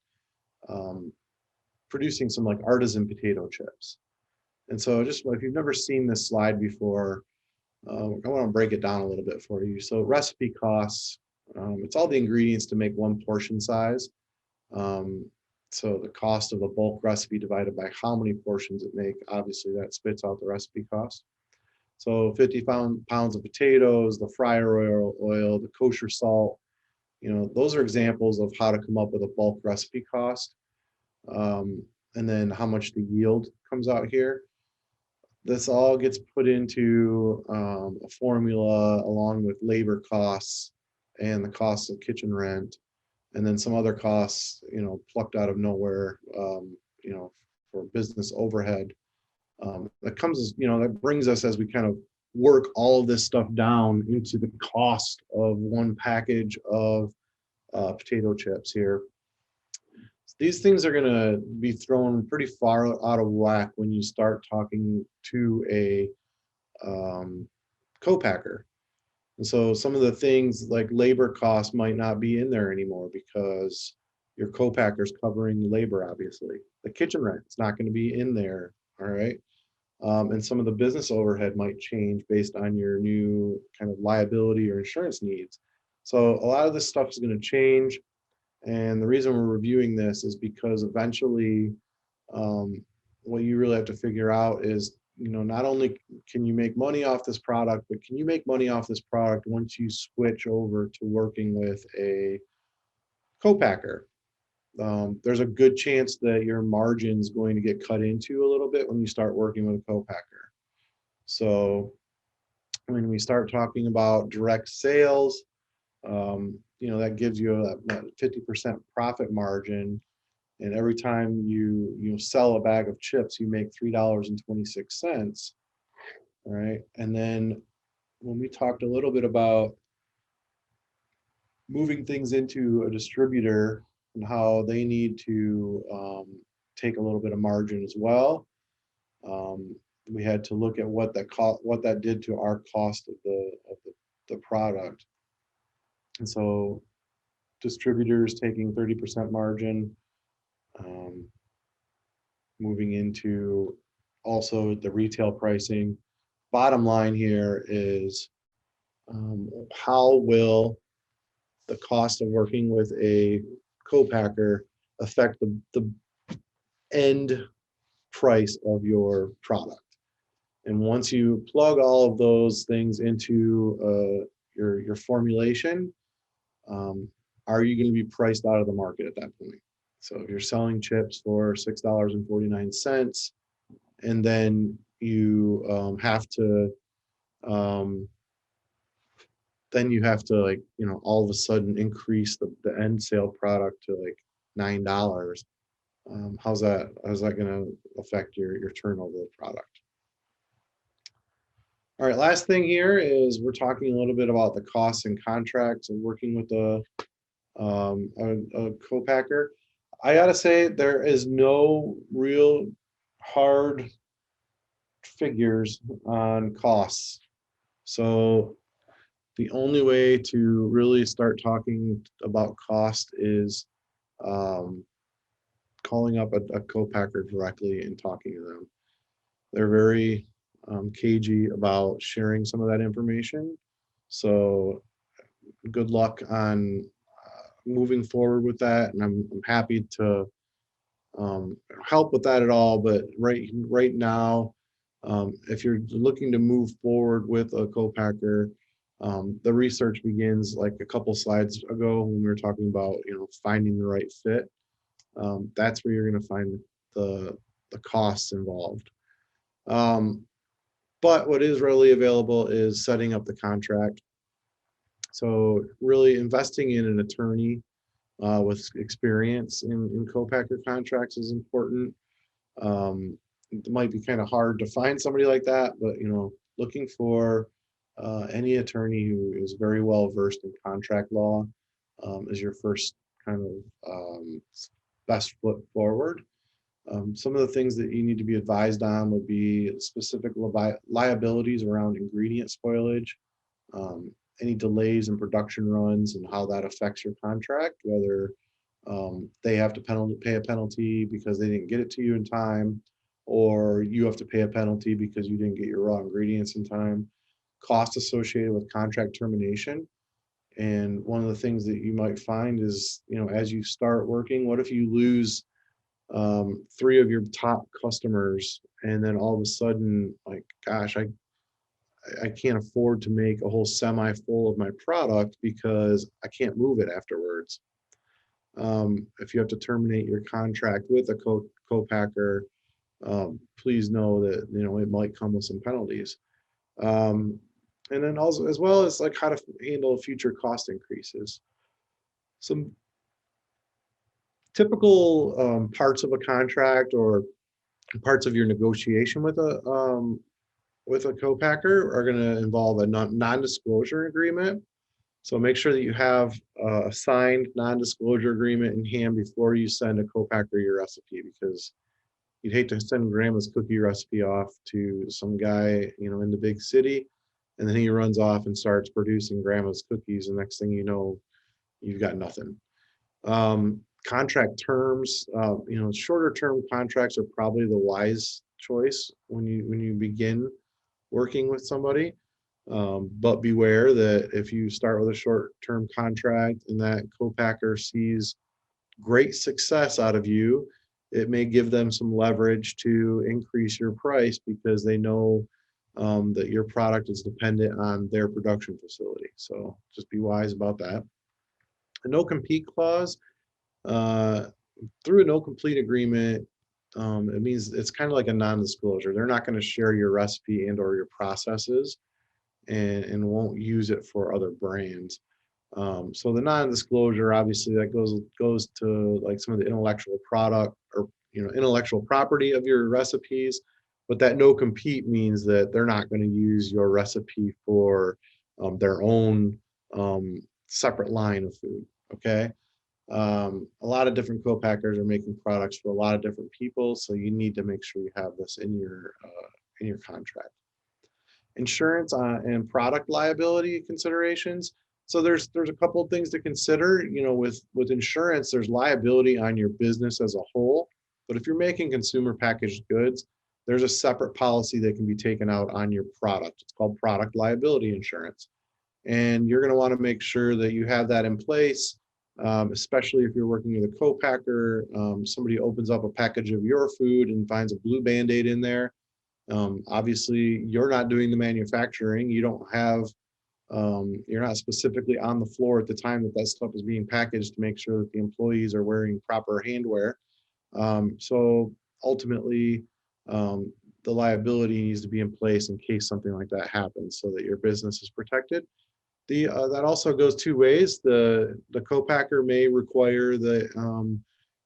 producing some like artisan potato chips. And so just if you've never seen this slide before, I want to break it down a little bit for you. So recipe costs, it's all the ingredients to make one portion size. So the cost of a bulk recipe divided by how many portions it make, obviously that spits out the recipe cost. So 50 pounds of potatoes, the fryer oil, the kosher salt, those are examples of how to come up with a bulk recipe cost. And then how much the yield comes out here. This all gets put into a formula along with labor costs and the cost of kitchen rent, and then some other costs, plucked out of nowhere, for business overhead. That brings us, as we kind of work all of this stuff down, into the cost of one package of potato chips here. These things are going to be thrown pretty far out of whack when you start talking to a co-packer. And so some of the things like labor costs might not be in there anymore because your co-packer is covering the labor, obviously. The kitchen rent is not going to be in there, all right? And some of the business overhead might change based on your new kind of liability or insurance needs. So a lot of this stuff is going to change. And the reason we're reviewing this is because eventually what you really have to figure out is, not only can you make money off this product, but can you make money off this product once you switch over to working with a co-packer? There's a good chance that your margin's going to get cut into a little bit when you start working with a co-packer. So when we start talking about direct sales, that gives you a 50% profit margin. And every time you sell a bag of chips, you make $3.26. All right. And then when we talked a little bit about moving things into a distributor and how they need to take a little bit of margin as well, we had to look at what that did to our cost of the product. And so distributors taking 30% margin, moving into also the retail pricing. Bottom line here is, how will the cost of working with a co-packer affect the end price of your product? And once you plug all of those things into your formulation, are you going to be priced out of the market at that point? So if you're selling chips for $6.49, and then you have to um, then you have to, like, all of a sudden increase the end sale product to like $9. How's that going to affect your turnover of product? All right, last thing here is we're talking a little bit about the costs and contracts of working with a co-packer. I gotta say, there is no real hard figures on costs. So the only way to really start talking about cost is um, calling up a co-packer directly and talking to them. They're very cagey about sharing some of that information. So good luck on moving forward with that. And I'm happy to help with that at all. But right now, if you're looking to move forward with a co-packer, the research begins like a couple slides ago when we were talking about finding the right fit. That's where you're going to find the costs involved. But what is readily available is setting up the contract. So really investing in an attorney with experience in co-packer contracts is important. It might be kind of hard to find somebody like that, but looking for any attorney who is very well versed in contract law is your first kind of best foot forward. Some of the things that you need to be advised on would be specific liabilities around ingredient spoilage, um, any delays in production runs and how that affects your contract, whether they have to pay a penalty because they didn't get it to you in time, or you have to pay a penalty because you didn't get your raw ingredients in time. Costs associated with contract termination. And one of the things that you might find is, as you start working, what if you lose 3 of your top customers, and then all of a sudden, like, gosh, I can't afford to make a whole semi full of my product because I can't move it afterwards. If you have to terminate your contract with a co-packer, please know that it might come with some penalties. Um, and then also, as well as like how to handle future cost increases. Some typical parts of a contract or parts of your negotiation with a co-packer are going to involve a non-disclosure agreement. So make sure that you have a signed non-disclosure agreement in hand before you send a co-packer your recipe, because you'd hate to send grandma's cookie recipe off to some guy, in the big city, and then he runs off and starts producing grandma's cookies. And next thing you know, you've got nothing. Contract terms, shorter term contracts are probably the wise choice when you begin working with somebody. But beware that if you start with a short-term contract and that co-packer sees great success out of you, it may give them some leverage to increase your price because they know that your product is dependent on their production facility. So just be wise about that. A no compete clause, uh, through a no complete agreement, it means it's kind of like a non-disclosure. They're not going to share your recipe and or your processes, and won't use it for other brands. So the non-disclosure, obviously, that goes to like some of the intellectual product or intellectual property of your recipes. But that no compete means that they're not going to use your recipe for their own separate line of food. Okay. A lot of different co-packers are making products for a lot of different people, so you need to make sure you have this in your contract. Insurance and product liability considerations. So there's a couple of things to consider. With insurance, there's liability on your business as a whole, but if you're making consumer packaged goods, there's a separate policy that can be taken out on your product. It's called product liability insurance, and you're going to want to make sure that you have that in place. Especially if you're working with a co-packer, somebody opens up a package of your food and finds a blue Band-Aid in there. Obviously, you're not doing the manufacturing. You don't have, you're not specifically on the floor at the time that stuff is being packaged to make sure that the employees are wearing proper handwear. So ultimately, the liability needs to be in place in case something like that happens, so that your business is protected. That also goes two ways. The co-packer may require that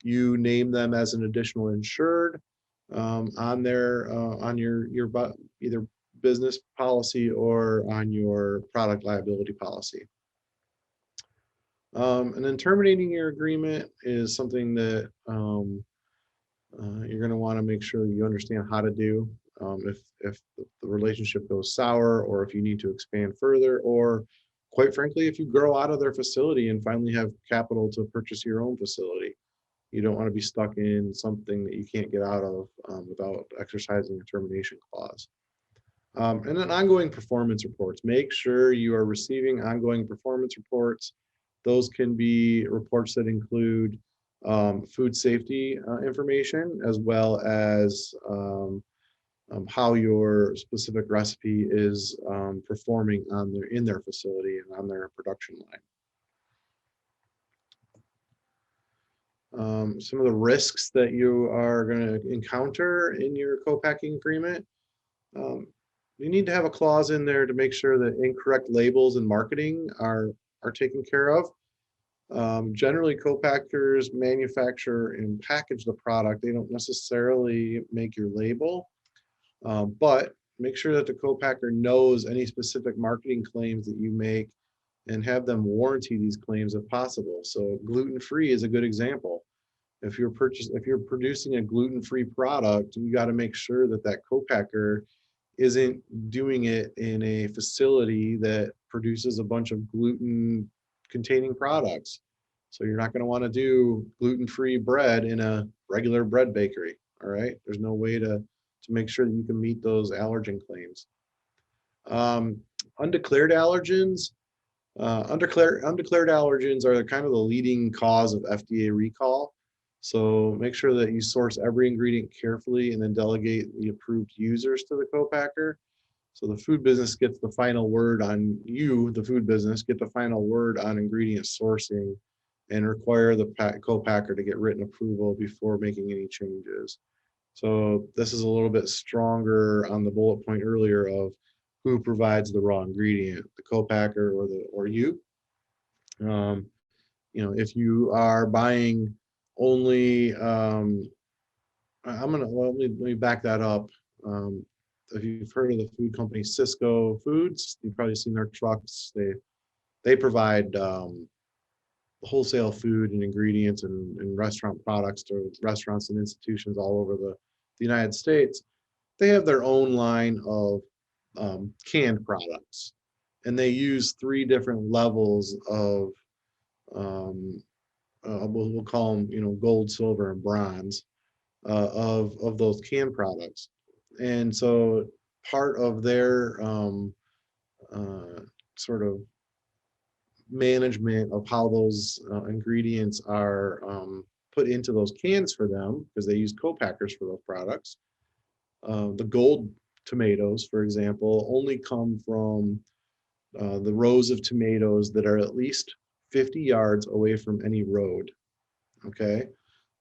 you name them as an additional insured on their on your either business policy or on your product liability policy. And then terminating your agreement is something that you're going to want to make sure you understand how to do. If the relationship goes sour, or if you need to expand further, or quite frankly, if you grow out of their facility and finally have capital to purchase your own facility, you don't want to be stuck in something that you can't get out of without exercising a termination clause. And then ongoing performance reports. Make sure you are receiving ongoing performance reports. Those can be reports that include food safety information, as well as how your specific recipe is performing in their facility and on their production line. Some of the risks that you are going to encounter in your co-packing agreement. You need to have a clause in there to make sure that incorrect labels and marketing are taken care of. Generally, co-packers manufacture and package the product. They don't necessarily make your label, but make sure that the co-packer knows any specific marketing claims that you make and have them warranty these claims if possible. So gluten-free is a good example. If you're producing a gluten-free product, you got to make sure that that co-packer isn't doing it in a facility that produces a bunch of gluten containing products. So you're not going to want to do gluten-free bread in a regular bread bakery. All right. There's no way to make sure that you can meet those allergen claims. Undeclared allergens. Undeclared allergens are kind of the leading cause of FDA recall. So make sure that you source every ingredient carefully and then delegate the approved users to the co-packer. So the food business gets the final word on the food business, get the final word on ingredient sourcing, and require the co-packer to get written approval before making any changes. So this is a little bit stronger on the bullet point earlier of who provides the raw ingredient, the co-packer or you. If you are buying only, let me back that up. If you've heard of the food company Cisco Foods, you've probably seen their trucks. They provide wholesale food and ingredients and restaurant products to restaurants and institutions all over the United States. They have their own line of canned products, and they use 3 different levels of we'll call them, gold, silver, and bronze of those canned products. And so part of their sort of management of how those ingredients are put into those cans for them, because they use co-packers for those products. The gold tomatoes, for example, only come from the rows of tomatoes that are at least 50 yards away from any road. Okay.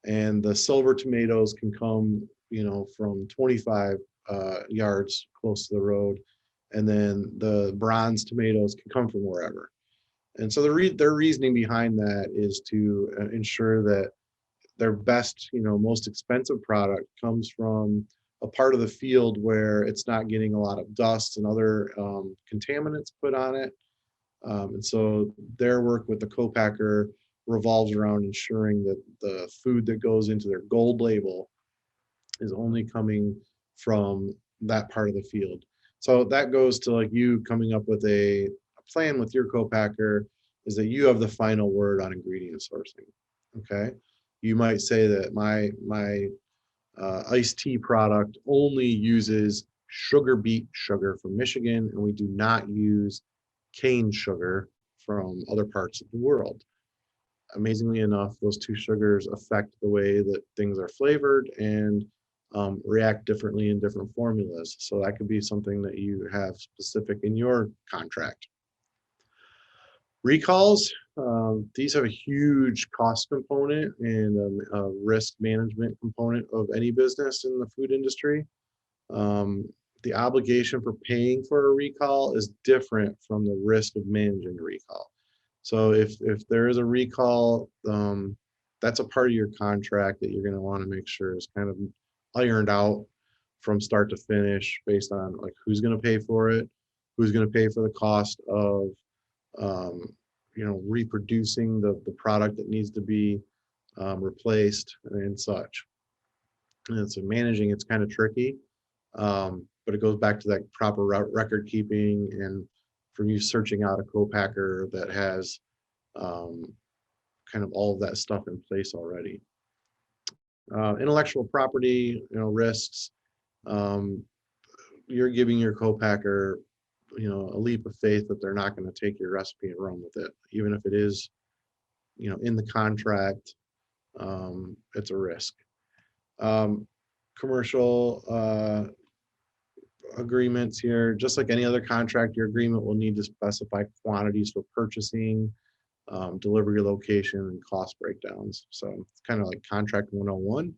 And the silver tomatoes can come, from 25 yards close to the road. And then the bronze tomatoes can come from wherever. And so their reasoning behind that is to ensure that their best, most expensive product comes from a part of the field where it's not getting a lot of dust and other contaminants put on it. And so their work with the co-packer revolves around ensuring that the food that goes into their gold label is only coming from that part of the field. So that goes to like you coming up with a plan with your co-packer, is that you have the final word on ingredient sourcing. Okay. You might say that my iced tea product only uses sugar beet sugar from Michigan, and we do not use cane sugar from other parts of the world. Amazingly enough, those 2 sugars affect the way that things are flavored and react differently in different formulas. So that could be something that you have specific in your contract. Recalls, these have a huge cost component and a risk management component of any business in the food industry. the obligation for paying for a recall is different from the risk of managing a recall. So if there is a recall, that's a part of your contract that you're going to want to make sure is kind of ironed out from start to finish based on like who's going to pay for it, who's going to pay for the cost of reproducing the product that needs to be replaced and such. And so managing it's kind of tricky, but it goes back to that proper record keeping and from you searching out a co-packer that has kind of all of that stuff in place already. Intellectual property, risks. You're giving your co-packer, a leap of faith that they're not going to take your recipe and run with it, even if it is, in the contract. It's a risk. Commercial agreements here, just like any other contract, your agreement will need to specify quantities for purchasing, delivery location, and cost breakdowns. So it's kind of like contract 101.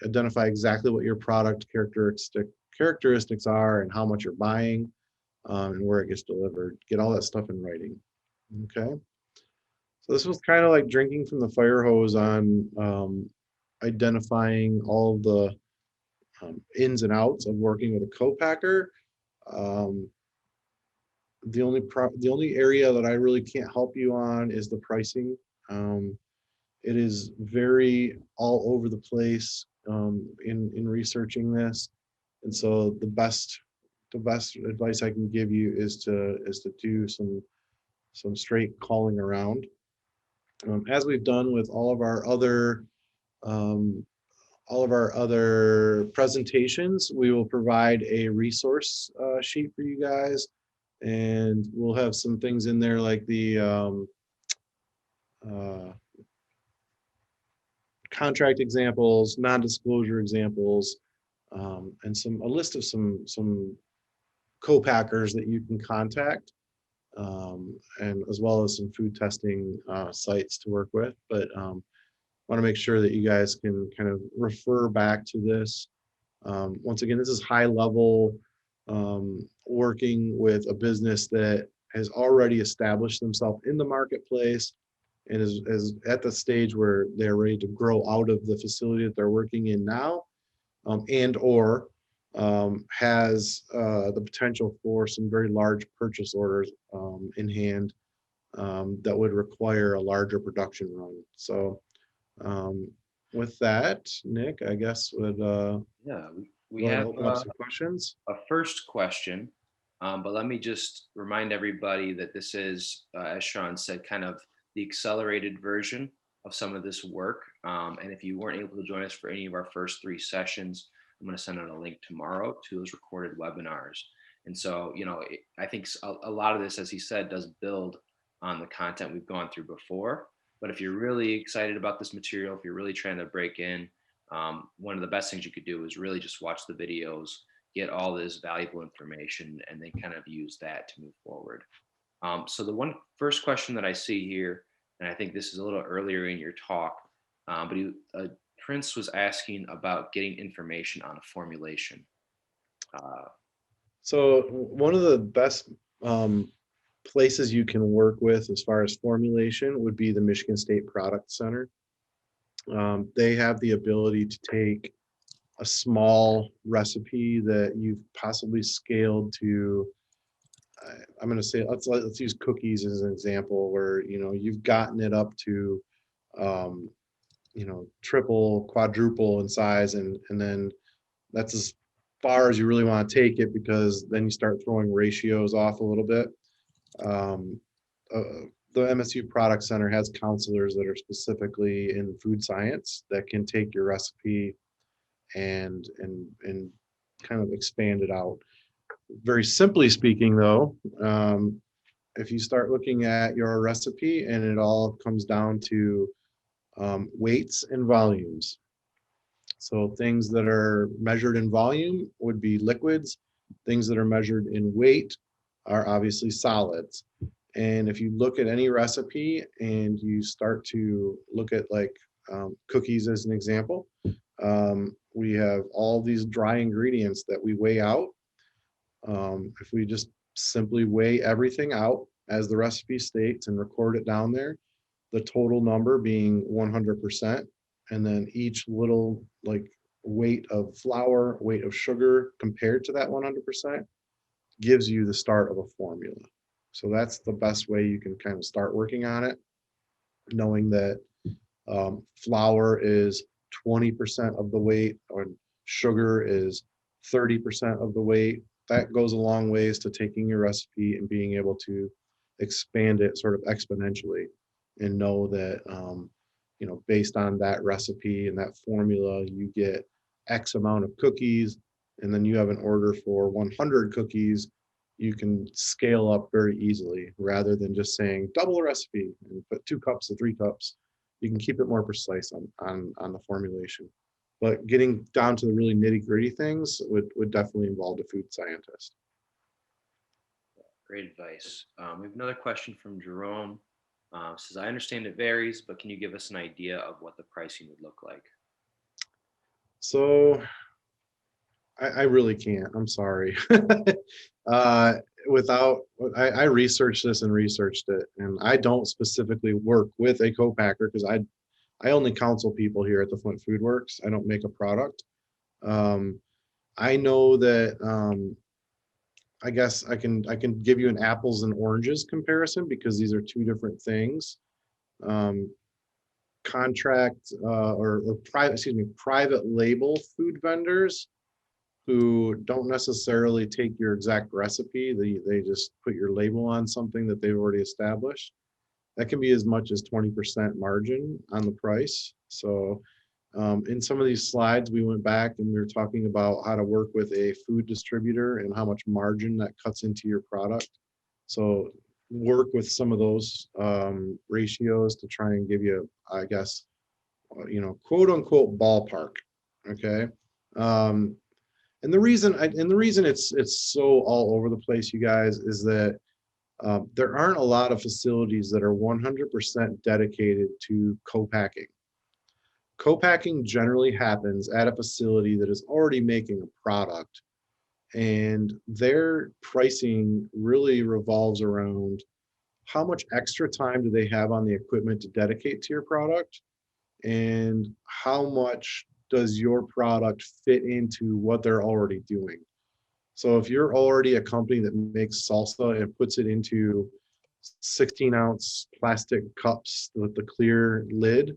Identify exactly what your product characteristics are and how much you're buying, and where it gets delivered. Get all that stuff in writing. Okay. So this was kind of like drinking from the fire hose on identifying all of the ins and outs of working with a co-packer. The only area that I really can't help you on is the pricing. It is very all over the place in researching this, and so the best advice I can give you is to do some straight calling around, as we've done with um, all of our other presentations. We will provide a resource sheet for you guys, and we'll have some things in there like the contract examples, non-disclosure examples, and a list of some co-packers that you can contact, and as well as some food testing sites to work with. But want to make sure that you guys can kind of refer back to this. Once again, this is high level, working with a business that has already established themselves in the marketplace and is at the stage where they're ready to grow out of the facility that they're working in now, and or has the potential for some very large purchase orders in hand, that would require a larger production run. So with that, Nick, I guess would
Yeah, we
go ahead and
have
open up some questions.
a first question, but let me just remind everybody that this is, as Sean said, kind of the accelerated version of some of this work. And if you weren't able to join us for any of our first 3 sessions, I'm going to send out a link tomorrow to those recorded webinars. And so, I think a lot of this, as he said, does build on the content we've gone through before. But if you're really excited about this material, if you're really trying to break in, one of the best things you could do is really just watch the videos, get all this valuable information, and then kind of use that to move forward. So the first question that I see here, and I think this is a little earlier in your talk, but Prince was asking about getting information on a formulation.
So one of the best places you can work with as far as formulation would be the Michigan State Product Center. They have the ability to take a small recipe that you've possibly scaled to, I'm going to say, let's use cookies as an example, where you've gotten it up to triple, quadruple in size, and then that's as far as you really want to take it, because then you start throwing ratios off a little bit. The MSU Product Center has counselors that are specifically in food science that can take your recipe and kind of expand it out. Very simply speaking, though, if you start looking at your recipe and it all comes down to weights and volumes. So things that are measured in volume would be liquids. Things that are measured in weight are obviously solids. And if you look at any recipe and you start to look at like cookies as an example, we have all these dry ingredients that we weigh out. If we just simply weigh everything out as the recipe states and record it down there, the total number being 100%, and then each little like weight of flour, weight of sugar compared to that 100% gives you the start of a formula. So that's the best way you can kind of start working on it, knowing that flour is 20% of the weight, or sugar is 30% of the weight. That goes a long ways to taking your recipe and being able to expand it sort of exponentially, and know that, based on that recipe and that formula, you get X amount of cookies, and then you have an order for 100 cookies. You can scale up very easily rather than just saying double the recipe and put 2 cups or 3 cups. You can keep it more precise on the formulation. But getting down to the really nitty gritty things would definitely involve a food scientist.
Great advice. We have another question from Jerome. Says, I understand it varies, but can you give us an idea of what the pricing would look like?
So I really can't. I'm sorry. Without, I researched this and researched it, and I don't specifically work with a co-packer because I only counsel people here at the Flint Food Works. I don't make a product. I know that I guess I can give you an apples and oranges comparison because these are 2 different things. Contract or private label food vendors who don't necessarily take your exact recipe. They just put your label on something that they've already established. That can be as much as 20% margin on the price. So in some of these slides, we went back and we were talking about how to work with a food distributor and how much margin that cuts into your product. So work with some of those ratios to try and give you, I guess, quote unquote ballpark. Okay. And the reason it's so all over the place, you guys, is that there aren't a lot of facilities that are 100% dedicated to co-packing. Co-packing generally happens at a facility that is already making a product, and their pricing really revolves around how much extra time do they have on the equipment to dedicate to your product, and how much does your product fit into what they're already doing. So if you're already a company that makes salsa and puts it into 16-ounce plastic cups with the clear lid,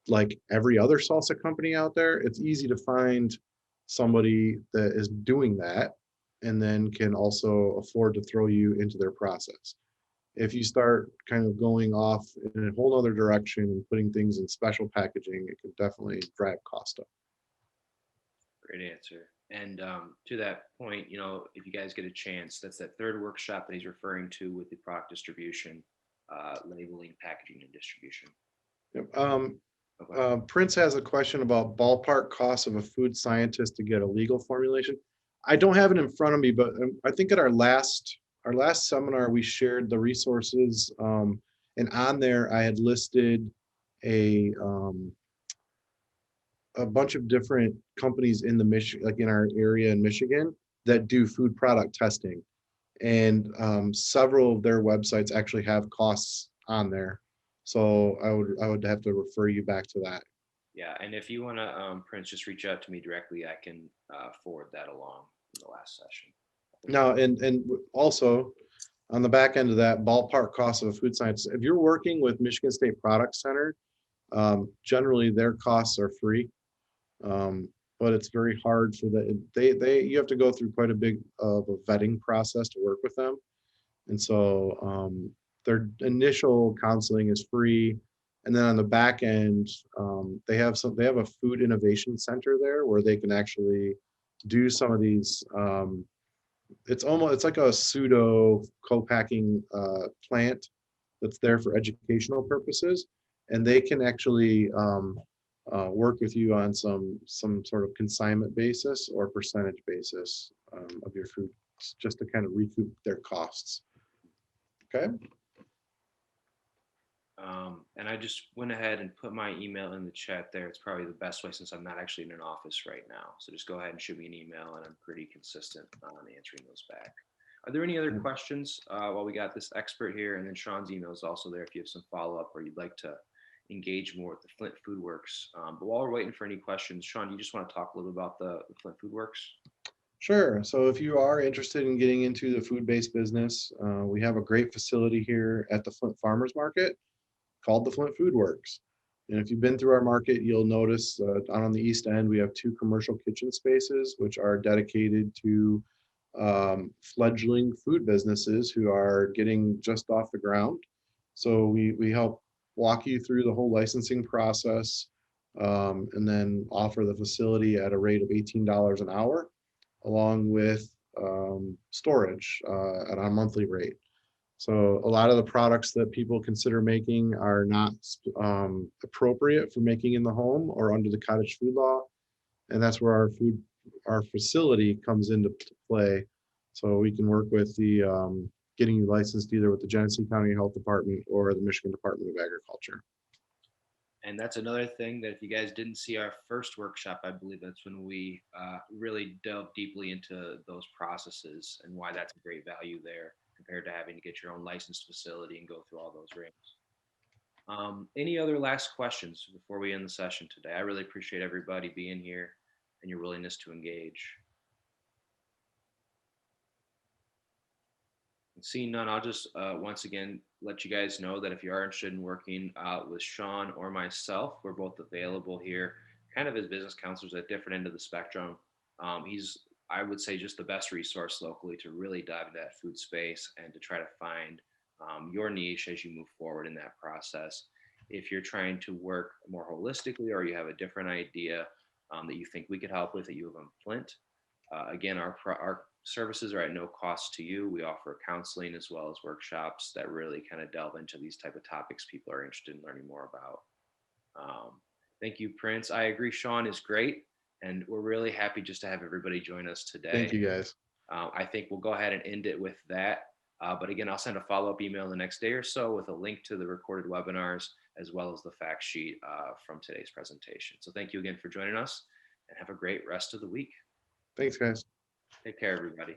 like every other salsa company out there, it's easy to find somebody that is doing that and then can also afford to throw you into their process. If you start kind of going off in a whole other direction and putting things in special packaging, it can definitely drive cost up.
Great answer. And to that point, if you guys get a chance, that's that third workshop that he's referring to with the product distribution, labeling, packaging, and distribution.
Yep.
Okay.
Prince has a question about ballpark costs of a food scientist to get a legal formulation. I don't have it in front of me, but I think at our last seminar we shared the resources, and on there I had listed a bunch of different companies in the like in our area in Michigan, that do food product testing, and several of their websites actually have costs on there. So I would have to refer you back to that.
Yeah, and if you want to, Prince, just reach out to me directly. I can forward that along in the last session.
Now, and also on the back end of that, ballpark cost of a food science, if you're working with Michigan State Product Center, generally their costs are free, but it's very hard for you have to go through quite a big of a vetting process to work with them, and so their initial counseling is free, and then on the back end, they have a food innovation center there where they can actually do some of these. It's like a pseudo co-packing plant that's there for educational purposes, and they can actually work with you on some sort of consignment basis or percentage basis of your food, just to kind of recoup their costs. Okay.
And I just went ahead and put my email in the chat there. It's probably the best way since I'm not actually in an office right now. So just go ahead and shoot me an email, and I'm pretty consistent on answering those back. Are there any other questions while we got this expert here? And then Sean's email is also there if you have some follow up or you'd like to engage more with the Flint Food Works. But while we're waiting for any questions, Sean, you just want to talk a little about the Flint Food Works?
Sure. So if you are interested in getting into the food-based business, we have a great facility here at the Flint Farmers Market called the Flint Food Works. And if you've been through our market, you'll notice on the east end, we have two commercial kitchen spaces, which are dedicated to fledgling food businesses who are getting just off the ground. So we help walk you through the whole licensing process, and then offer the facility at a rate of $18 an hour, along with storage at a monthly rate. So a lot of the products that people consider making are not appropriate for making in the home or under the cottage food law. And that's where our facility comes into play. So we can work with the getting you licensed either with the Genesee County Health Department or the Michigan Department of Agriculture.
And that's another thing that if you guys didn't see our first workshop, I believe that's when we really delved deeply into those processes and why that's a great value there compared to having to get your own licensed facility and go through all those rings. Any other last questions before we end the session today? I really appreciate everybody being here and your willingness to engage. Seeing none, I'll just once again let you guys know that if you are interested in working with Sean or myself, we're both available here, kind of as business counselors at different end of the spectrum. He's, I would say, just the best resource locally to really dive into that food space and to try to find your niche as you move forward in that process. If you're trying to work more holistically or you have a different idea that you think we could help with at U of M Flint, again, our services are at no cost to you. We offer counseling as well as workshops that really kind of delve into these type of topics people are interested in learning more about. Thank you, Prince. I agree, Sean is great. And we're really happy just to have everybody join us today.
Thank you, guys.
I think we'll go ahead and end it with that. But again, I'll send a follow-up email the next day or so with a link to the recorded webinars as well as the fact sheet from today's presentation. So thank you again for joining us and have a great rest of the week.
Thanks, guys.
Take care, everybody.